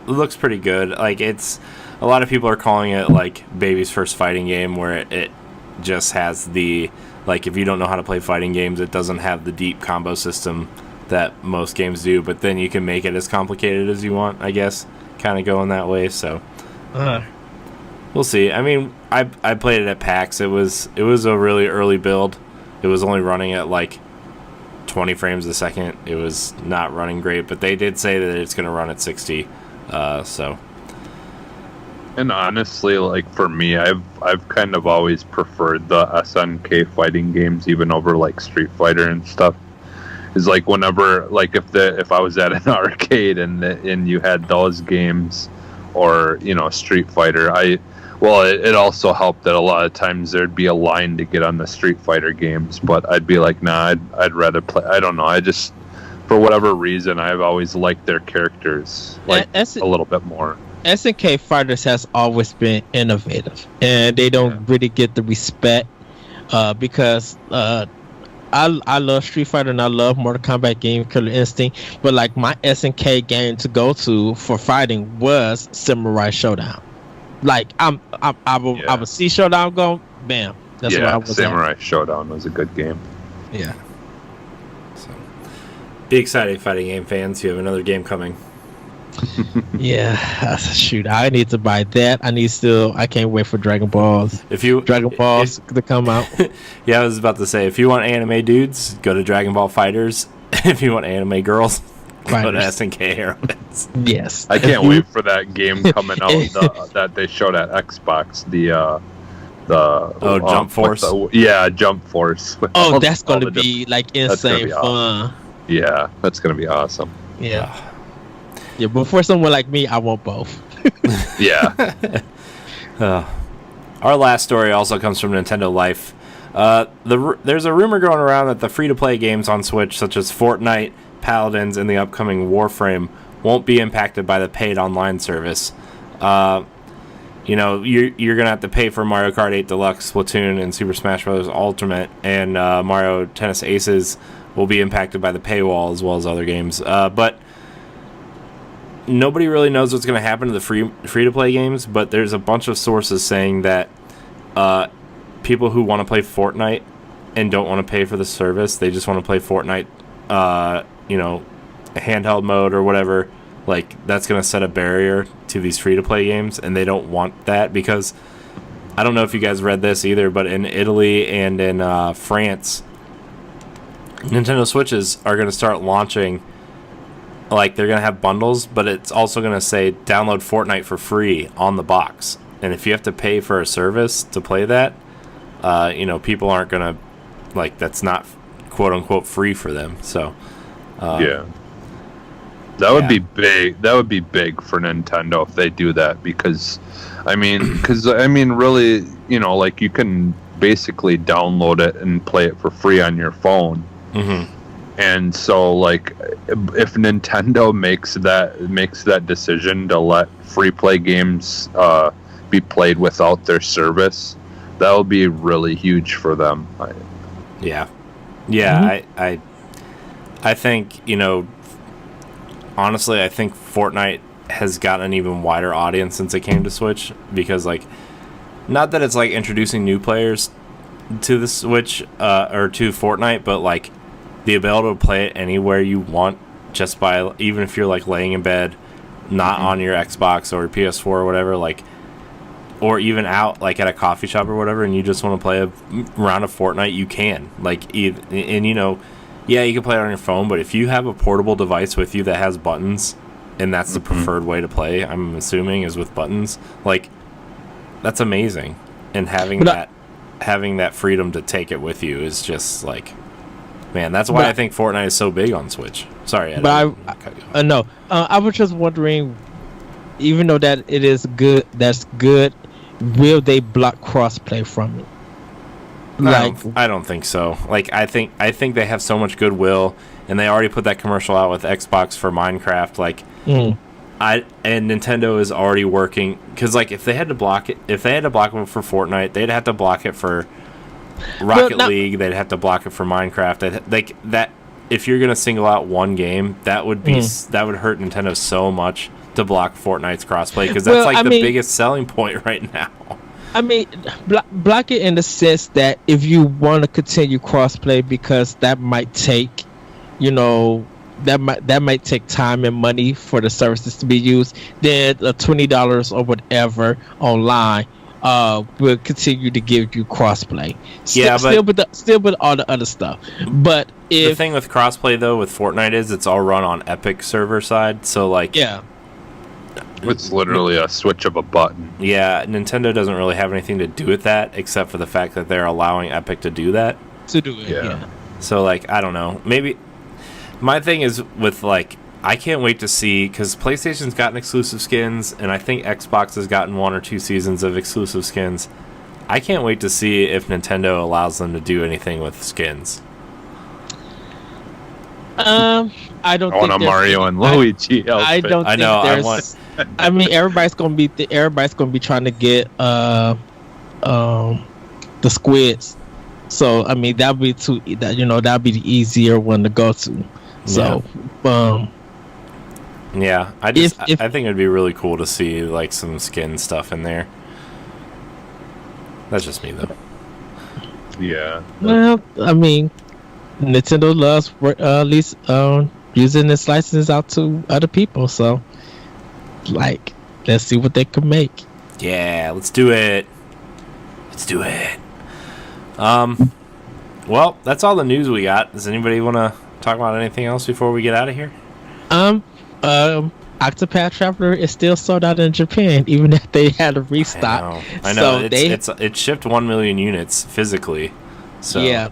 Speaker 1: looks pretty good. Like, it's a lot of people are calling it like baby's first fighting game, where it just has the, like, if you don't know how to play fighting games, it doesn't have the deep combo system that most games do. But then you can make it as complicated as you want, I guess, kind of going that way. So. We'll see. I mean, I played it at PAX. It was a really early build. It was only running at like 20 frames a second. It was not running great, but they did say that it's going to run at 60. So.
Speaker 3: And honestly, like, for me, I've kind of always preferred the SNK fighting games even over like Street Fighter and stuff. Is like whenever, like, if I was at an arcade and you had those games, or Street Fighter, it also helped that a lot of times there'd be a line to get on the Street Fighter games, but I'd be like, nah, I'd rather play. I don't know. I just, for whatever reason, I've always liked their characters a little bit more.
Speaker 2: SNK Fighters has always been innovative, and they don't really get the respect because I love Street Fighter and I love Mortal Kombat game, Killer Instinct, but like my SNK game to go to for fighting was Samurai Showdown. Like I would see Showdown go, bam. That's what I was
Speaker 3: Samurai
Speaker 2: at.
Speaker 3: Showdown was a good game.
Speaker 2: Yeah.
Speaker 1: So, be excited, fighting game fans. You have another game coming.
Speaker 2: Yeah, shoot, I need to buy that. I can't wait for Dragon Balls. Dragon Balls to come out.
Speaker 1: Yeah, I was about to say, if you want anime dudes, go to Dragon Ball Fighters. If you want anime girls, go to SNK Heroines.
Speaker 2: Yes.
Speaker 3: I can't wait for that game coming out that they showed at Xbox.
Speaker 1: Jump Force.
Speaker 3: Jump Force.
Speaker 2: Oh, that's going to be like insane fun.
Speaker 3: Awesome. Yeah, that's going to be awesome.
Speaker 2: Yeah. Yeah, but for someone like me, I want both.
Speaker 3: Yeah.
Speaker 1: Our last story also comes from Nintendo Life. There's a rumor going around that the free-to-play games on Switch, such as Fortnite, Paladins, and the upcoming Warframe, won't be impacted by the paid online service. You're going to have to pay for Mario Kart 8 Deluxe, Splatoon, and Super Smash Bros. Ultimate, and Mario Tennis Aces will be impacted by the paywall as well as other games. But nobody really knows what's going to happen to the free-to-play games, but there's a bunch of sources saying that people who want to play Fortnite and don't want to pay for the service, they just want to play Fortnite, handheld mode or whatever, like that's going to set a barrier to these free-to-play games, and they don't want that because I don't know if you guys read this either, but in Italy and in France, Nintendo Switches are going to start launching, like they're going to have bundles, but it's also going to say download Fortnite for free on the box. And if you have to pay for a service to play that, people aren't going to, like, that's not quote unquote free for them. So,
Speaker 3: yeah. That would be big. That would be big for Nintendo if they do that because really, like you can basically download it and play it for free on your phone. Mm-hmm. And so, like, if Nintendo makes that decision to let free play games be played without their service, that will be really huge for them.
Speaker 1: Yeah. Mm-hmm. I think honestly, I think Fortnite has gotten an even wider audience since it came to Switch because, like, not that it's like introducing new players to the Switch or to Fortnite, but like the ability to play it anywhere you want, just by even if you're like laying in bed, not on your Xbox or PS4 or whatever, like, or even out like at a coffee shop or whatever, and you just want to play a round of Fortnite, you can. Like, yeah, you can play it on your phone, but if you have a portable device with you that has buttons, and that's the preferred way to play, I'm assuming, is with buttons, like, that's amazing. And having that freedom to take it with you is just like, man, that's why I think Fortnite is so big on Switch. Sorry, Ed,
Speaker 2: I was just wondering, even though that it is good, that's good, will they block crossplay from it?
Speaker 1: I don't think so. Like, I think they have so much goodwill, and they already put that commercial out with Xbox for Minecraft. Like, and Nintendo is already working, because like if they had to block it for Fortnite, they'd have to block it for Rocket League. They'd have to block it for Minecraft. If you're gonna single out one game, that would hurt Nintendo so much to block Fortnite's crossplay, because that's the biggest selling point right now.
Speaker 2: I mean, block it in the sense that if you want to continue crossplay, because that might take, that might take time and money for the services to be used. Then $20 or whatever online will continue to give you crossplay. Still with all the other stuff. But
Speaker 1: the thing with crossplay though with Fortnite is it's all run on Epic server side. So like, yeah.
Speaker 3: It's literally a switch of a button.
Speaker 1: Yeah, Nintendo doesn't really have anything to do with that, except for the fact that they're allowing Epic to do that.
Speaker 3: Yeah.
Speaker 1: So, like, I don't know. Maybe my thing is with, like, I can't wait to see, because PlayStation's gotten exclusive skins, and I think Xbox has gotten 1 or 2 seasons of exclusive skins. I can't wait to see if Nintendo allows them to do anything with skins.
Speaker 2: I want
Speaker 3: a Mario and Luigi.
Speaker 2: I don't think there's. I mean, everybody's gonna be trying to get the squids. So I mean, that'd be that'd be the easier one to go to. So,
Speaker 1: yeah, I think it'd be really cool to see like some skin stuff in there. That's just me though.
Speaker 3: Yeah.
Speaker 2: Well, I mean, Nintendo loves at least using its licenses out to other people. So, like, let's see what they can make.
Speaker 1: Yeah, let's do it. Well, that's all the news we got. Does anybody want to talk about anything else before we get out of here?
Speaker 2: Octopath Traveler is still sold out in Japan, even if they had a restock.
Speaker 1: I know. So it shipped 1 million units physically. So
Speaker 2: yeah,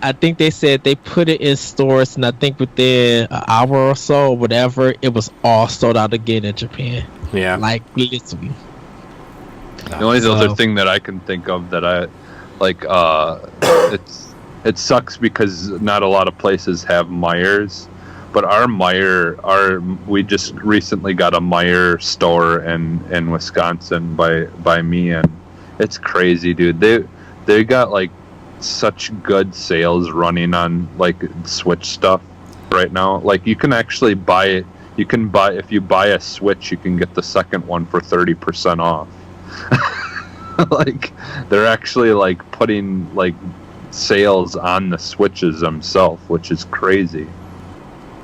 Speaker 2: I think they said they put it in stores, and I think within an hour or so, or whatever, it was all sold out again in Japan.
Speaker 1: Yeah,
Speaker 2: like literally.
Speaker 3: The only other thing that I can think of that I like, it sucks because not a lot of places have Meijers, but we just recently got a Meijer store in Wisconsin by me, and it's crazy, dude. They got like such good sales running on like Switch stuff right now. Like you can actually buy it. If you buy a Switch, you can get the second one for 30% off. Like they're actually like putting like sales on the Switches themselves, which is crazy.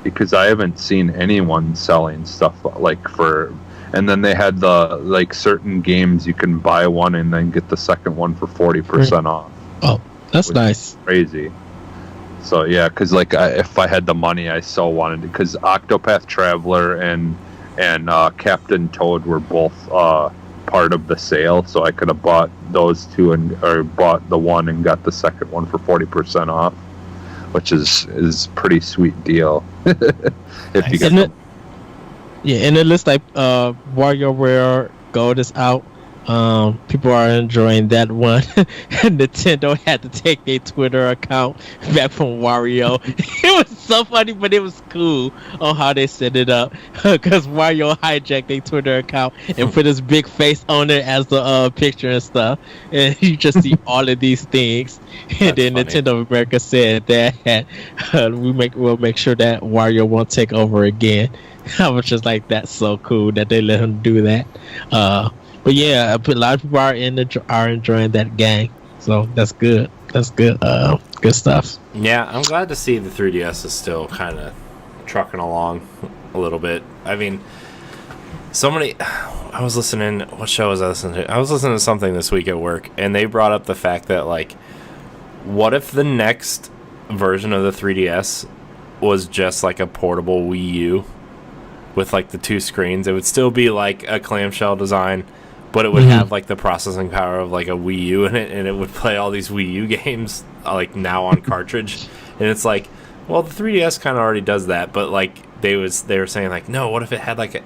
Speaker 3: Because I haven't seen anyone selling stuff like for, and then they had the like certain games you can buy one and then get the second one for 40% off.
Speaker 2: Oh, that's nice.
Speaker 3: Crazy. So yeah, because like if I had the money, I so wanted it, because Octopath Traveler and Captain Toad were both part of the sale, so I could have bought those two or bought the one and got the second one for 40% off, which is pretty sweet deal. If you get them.
Speaker 2: Yeah, and it looks like WarioWare Gold is out. People are enjoying that one. Nintendo had to take their Twitter account back from Wario. It was so funny, but it was cool on how they set it up, because Wario hijacked their Twitter account and put his big face on it as the picture and stuff, and you just see all of these things. And then funny. Nintendo of America said that we'll make sure that Wario won't take over again. I was just like, that's so cool that they let him do that. But yeah, a lot of people are enjoying that game, so that's good. That's good. Good stuff.
Speaker 1: Yeah, I'm glad to see the 3DS is still kind of trucking along a little bit. I mean, I was listening. What show was I listening to? I was listening to something this week at work, and they brought up the fact that, like, what if the next version of the 3DS was just like a portable Wii U with like the two screens? It would still be like a clamshell design, but it would have like the processing power of like a Wii U in it, and it would play all these Wii U games like now on cartridge. And it's like, well, the 3DS kind of already does that, but like they were saying like, no, what if it had like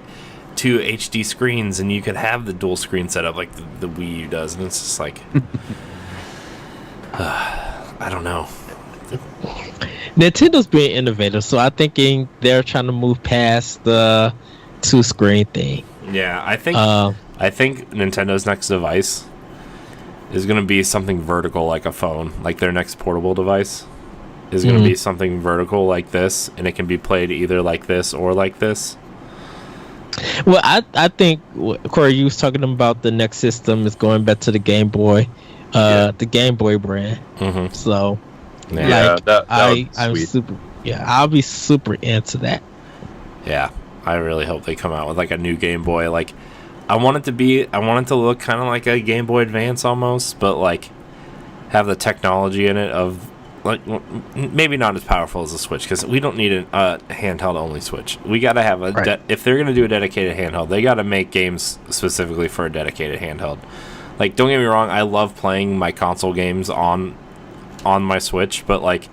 Speaker 1: two HD screens and you could have the dual screen setup like the Wii U does? And it's just like, I don't know.
Speaker 2: Nintendo's being innovative, so I'm thinking they're trying to move past the two screen thing.
Speaker 1: Yeah, I think Nintendo's next device is going to be something vertical like a phone. Like their next portable device is going to be something vertical like this, and it can be played either like this or like this.
Speaker 2: Well, I think, Corey, you was talking about the next system is going back to the Game Boy, the Game Boy brand. Mm-hmm. So,
Speaker 3: yeah,
Speaker 2: like, I'll be super into that.
Speaker 1: Yeah, I really hope they come out with like a new Game Boy. Like, I want it to look kind of like a Game Boy Advance almost, but like have the technology in it of like maybe not as powerful as the Switch, because we don't need a handheld only Switch. We got to have if they're gonna do a dedicated handheld, they got to make games specifically for a dedicated handheld. Like, don't get me wrong, I love playing my console games on my Switch, but like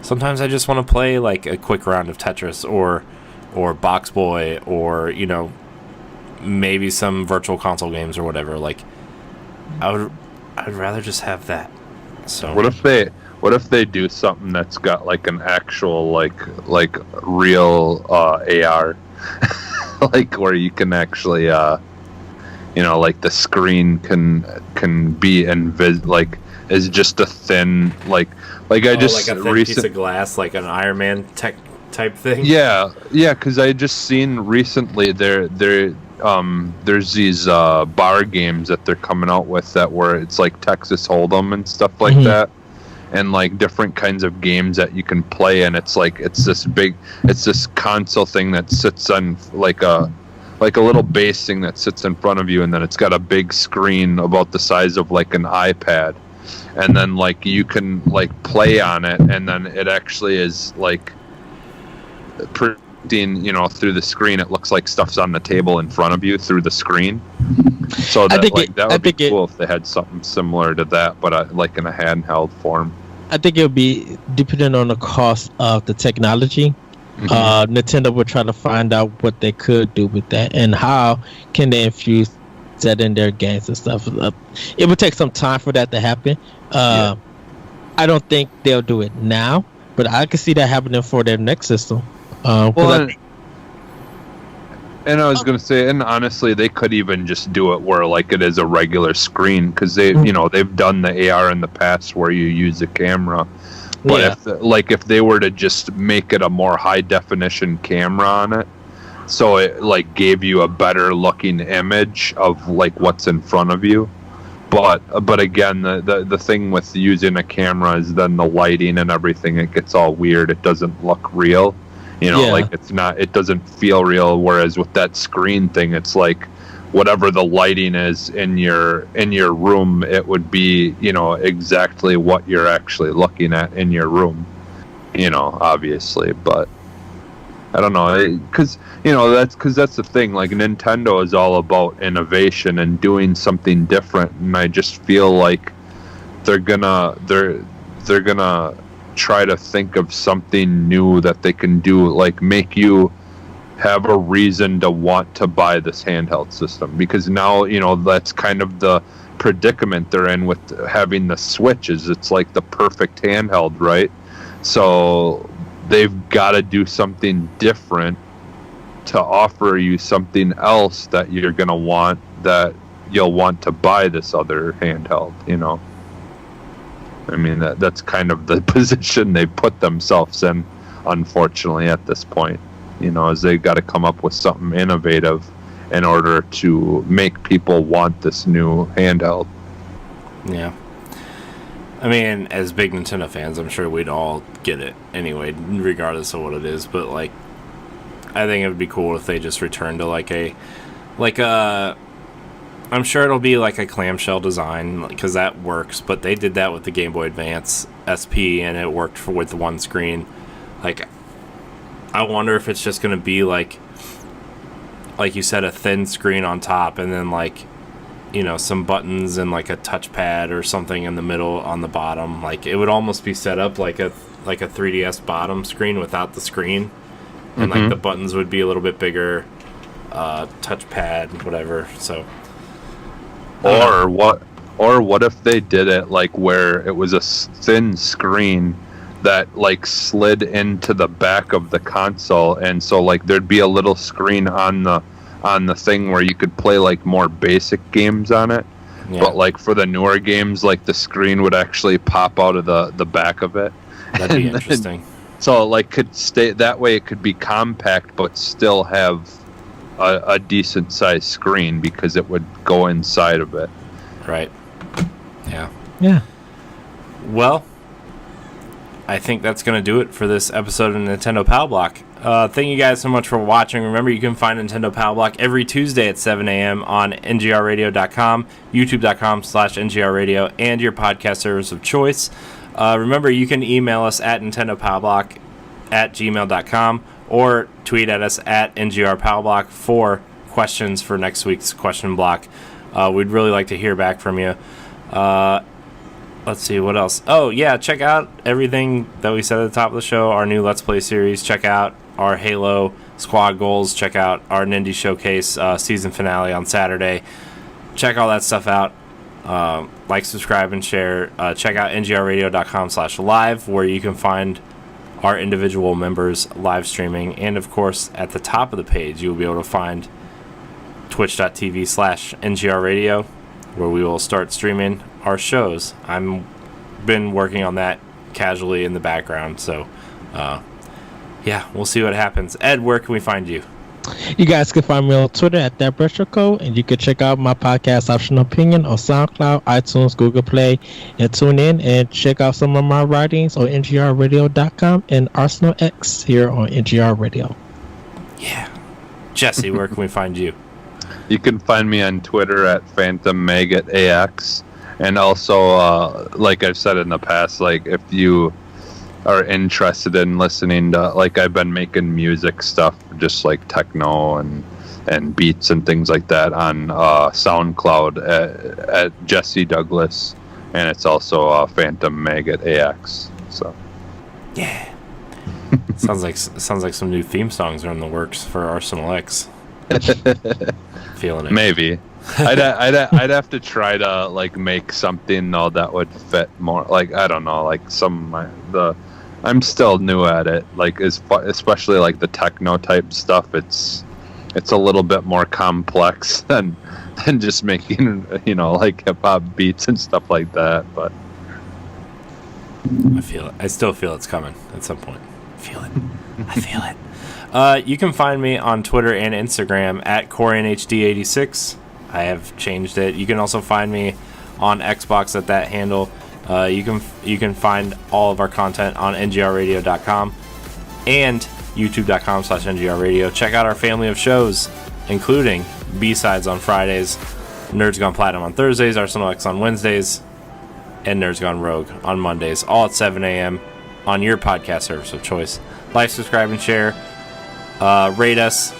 Speaker 1: sometimes I just want to play like a quick round of Tetris or Box Boy, or maybe some virtual console games or whatever. Like I'd rather just have that. So
Speaker 3: what if they do something that's got like an actual like real AR like where you can actually like the screen can be like is just a thin like I just
Speaker 1: like a thin piece of glass, like an Iron Man type thing.
Speaker 3: Yeah, because I just seen recently there's these bar games that they're coming out with that where it's like Texas Hold'em and stuff like that, and like different kinds of games that you can play, and it's this console thing that sits on like a little base thing that sits in front of you, and then it's got a big screen about the size of like an iPad, and then like you can like play on it, and then it actually is like printing, through the screen. It looks like stuff's on the table in front of you through the screen. So that would be cool if they had something similar to that, but like in a handheld form.
Speaker 2: I think it'll be depending on the cost of the technology. Nintendo will try to find out what they could do with that and how can they infuse that in their games and stuff. It would take some time for that to happen. I don't think they'll do it now, but I can see that happening for their next system.
Speaker 3: And I was going to say, and honestly, they could even just do it where like it is a regular screen, because they've done the AR in the past where you use a camera. But if they were to just make it a more high definition camera on it, so it like gave you a better looking image of like what's in front of you, But again, the thing with using a camera is then the lighting and everything. It gets all weird. It doesn't look real. Like it doesn't feel real. Whereas with that screen thing, it's like whatever the lighting is in your room, it would be, exactly what you're actually looking at in your room, obviously. But I don't know, because that's the thing. Like, Nintendo is all about innovation and doing something different, and I just feel like they're gonna try to think of something new that they can do, like make you have a reason to want to buy this handheld system, because now that's kind of the predicament they're in with having the Switch. Is it's like the perfect handheld, right? So they've got to do something different to offer you something else that you're going to want, that you'll want to buy this other handheld, I mean, that's kind of the position they put themselves in, unfortunately, at this point, as they got to come up with something innovative in order to make people want this new handheld.
Speaker 1: Yeah. I mean, as big Nintendo fans, I'm sure we'd all get it anyway, regardless of what it is. But I think it would be cool if they just returned to I'm sure it'll be like a clamshell design, because that works. But they did that with the Game Boy Advance SP, and it worked with one screen. I wonder if it's just gonna be like you said, a thin screen on top, and then some buttons and a touchpad or something in the middle on the bottom. It would almost be set up like a 3DS bottom screen without the screen, and the buttons would be a little bit bigger, touchpad, whatever. So,
Speaker 3: or what if they did it where it was a thin screen that slid into the back of the console, and so there'd be a little screen on the thing where you could play more basic games on it. Yeah. But for the newer games, the screen would actually pop out of the back of it.
Speaker 1: That'd be interesting.
Speaker 3: So could stay that way. It could be compact but still have a decent sized screen, because it would go inside of it.
Speaker 1: Right. Yeah.
Speaker 2: Yeah.
Speaker 1: Well, I think that's going to do it for this episode of Nintendo Pow Block. Thank you guys so much for watching. Remember, you can find Nintendo Pow Block every Tuesday at 7 a.m. on ngrradio.com, youtube.com/ngrradio, and your podcast service of choice. Remember, you can email us at nintendopowblock@gmail.com or tweet at us at ngrpowblock for questions for next week's question block. We'd really like to hear back from you. Let's see, what else? Oh, yeah, check out everything that we said at the top of the show, our new Let's Play series. Check out our Halo squad goals. Check out our Nindy Showcase season finale on Saturday. Check all that stuff out. Subscribe, and share. Check out ngrradio.com/live, where you can find our individual members live streaming. And, of course, at the top of the page, you'll be able to find twitch.tv/ngrradio, where we will start streaming our shows. I'm been working on that casually in the background, so we'll see what happens. Ed, where can we find you?
Speaker 2: You guys can find me on Twitter at ThatBretroCode, and you can check out my podcast Optional Opinion on SoundCloud, iTunes, Google Play, and tune in and check out some of my writings on ngrradio.com and Arsenal X here on NGR Radio.
Speaker 1: Yeah. Jesse, where can we find you?
Speaker 3: You can find me on Twitter at PhantomMaggotAX. And also, like I've said in the past, if you are interested in listening to, I've been making music stuff, just techno and beats and things like that on SoundCloud at Jesse Douglas, and it's also Phantom Maggot AX. So,
Speaker 1: yeah, sounds like some new theme songs are in the works for Arsenal X. Feeling it.
Speaker 3: Maybe. I'd have to try to make something though that would fit more. I don't know, I'm still new at it. Especially the techno type stuff. It's a little bit more complex than just making hip hop beats and stuff like that. But
Speaker 1: I feel it. I still feel it's coming at some point. I feel it. You can find me on Twitter and Instagram at CoreyNHD86. I have changed it. You can also find me on Xbox at that handle. You can find all of our content on ngrradio.com and youtube.com/ngrradio. Check out our family of shows, including B-Sides on Fridays, Nerds Gone Platinum on Thursdays, Arsenal X on Wednesdays, and Nerds Gone Rogue on Mondays, all at 7 a.m. on your podcast service of choice. Like, subscribe, and share. Rate us,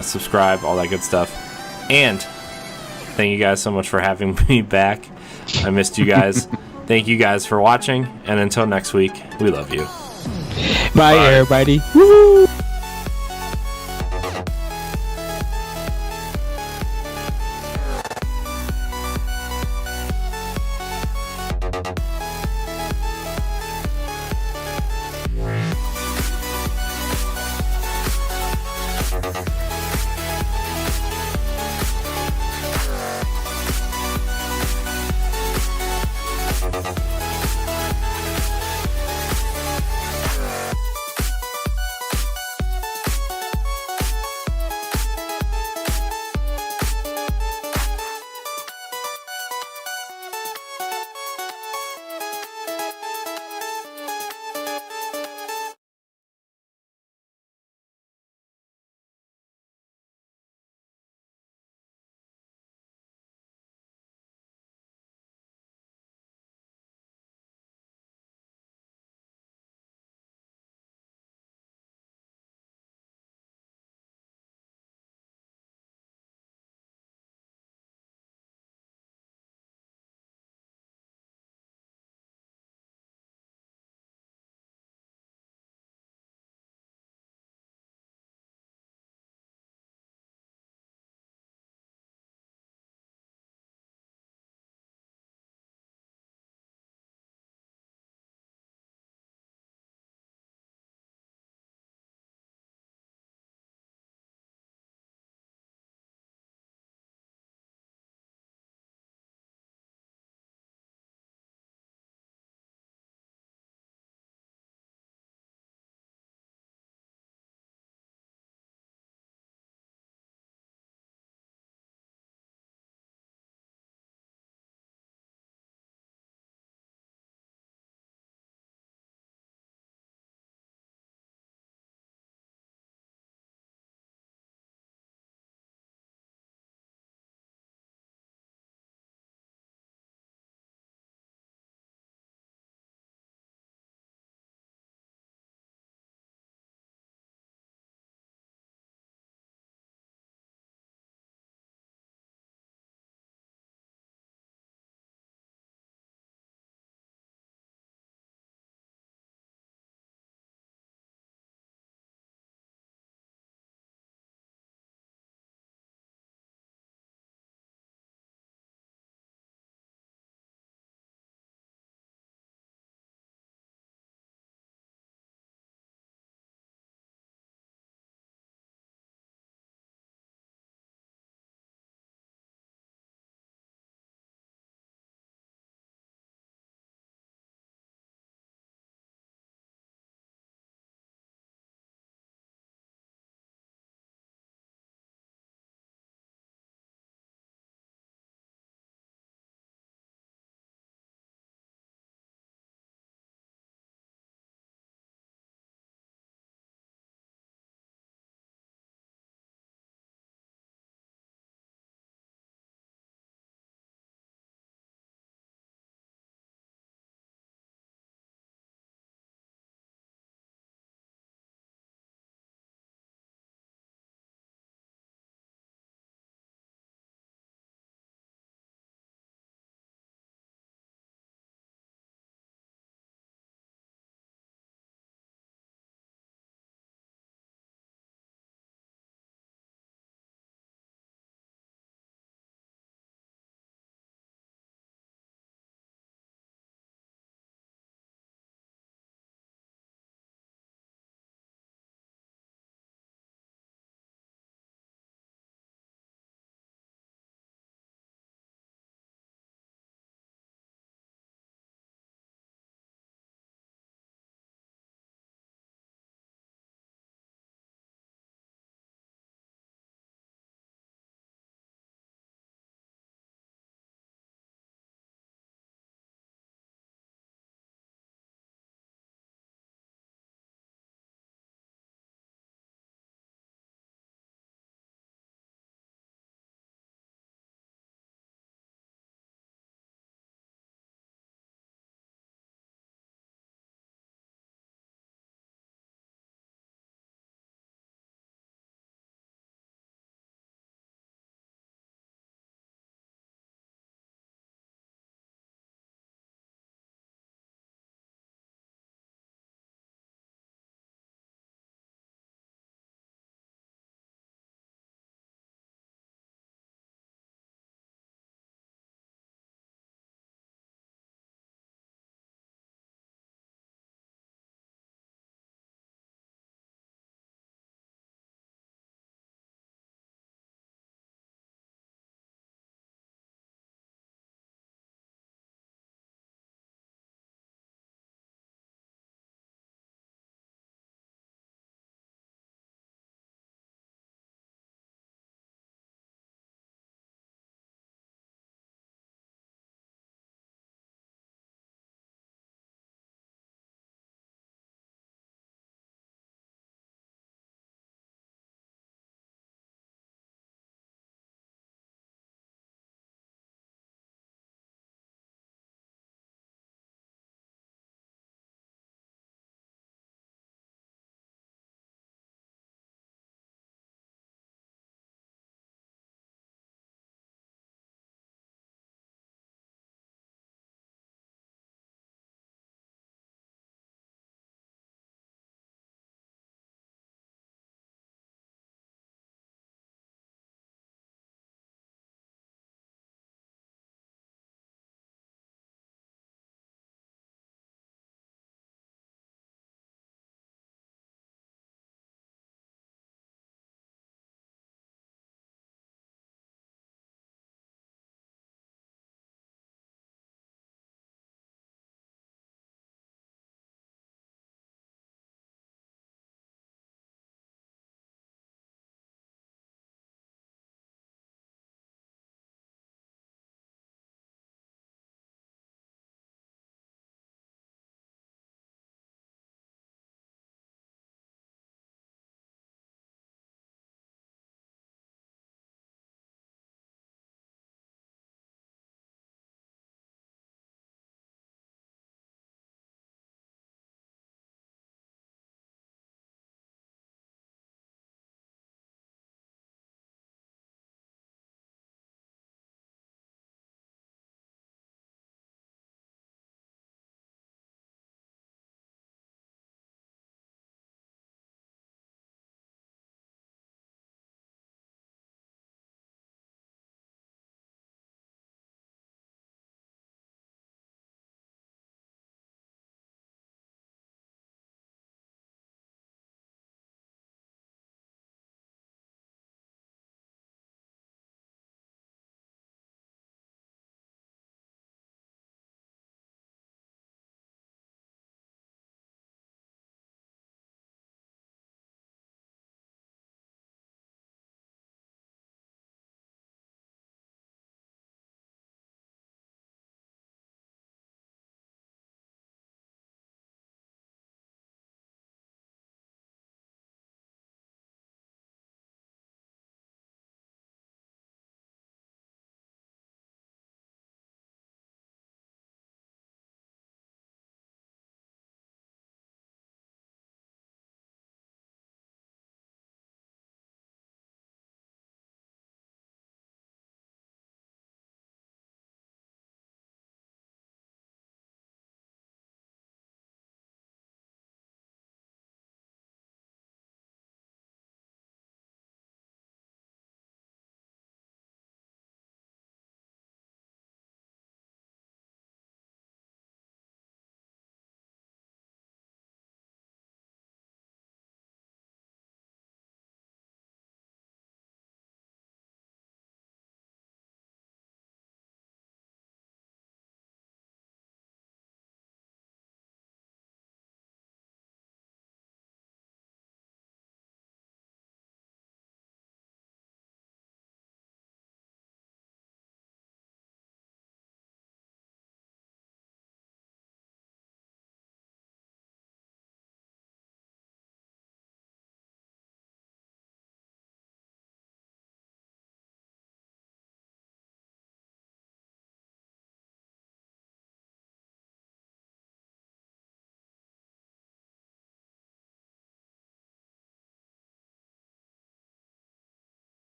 Speaker 1: subscribe, all that good stuff. And thank you guys so much for having me back. I missed you guys. Thank you guys for watching, and until next week, we love you.
Speaker 2: Bye. Everybody. Woo!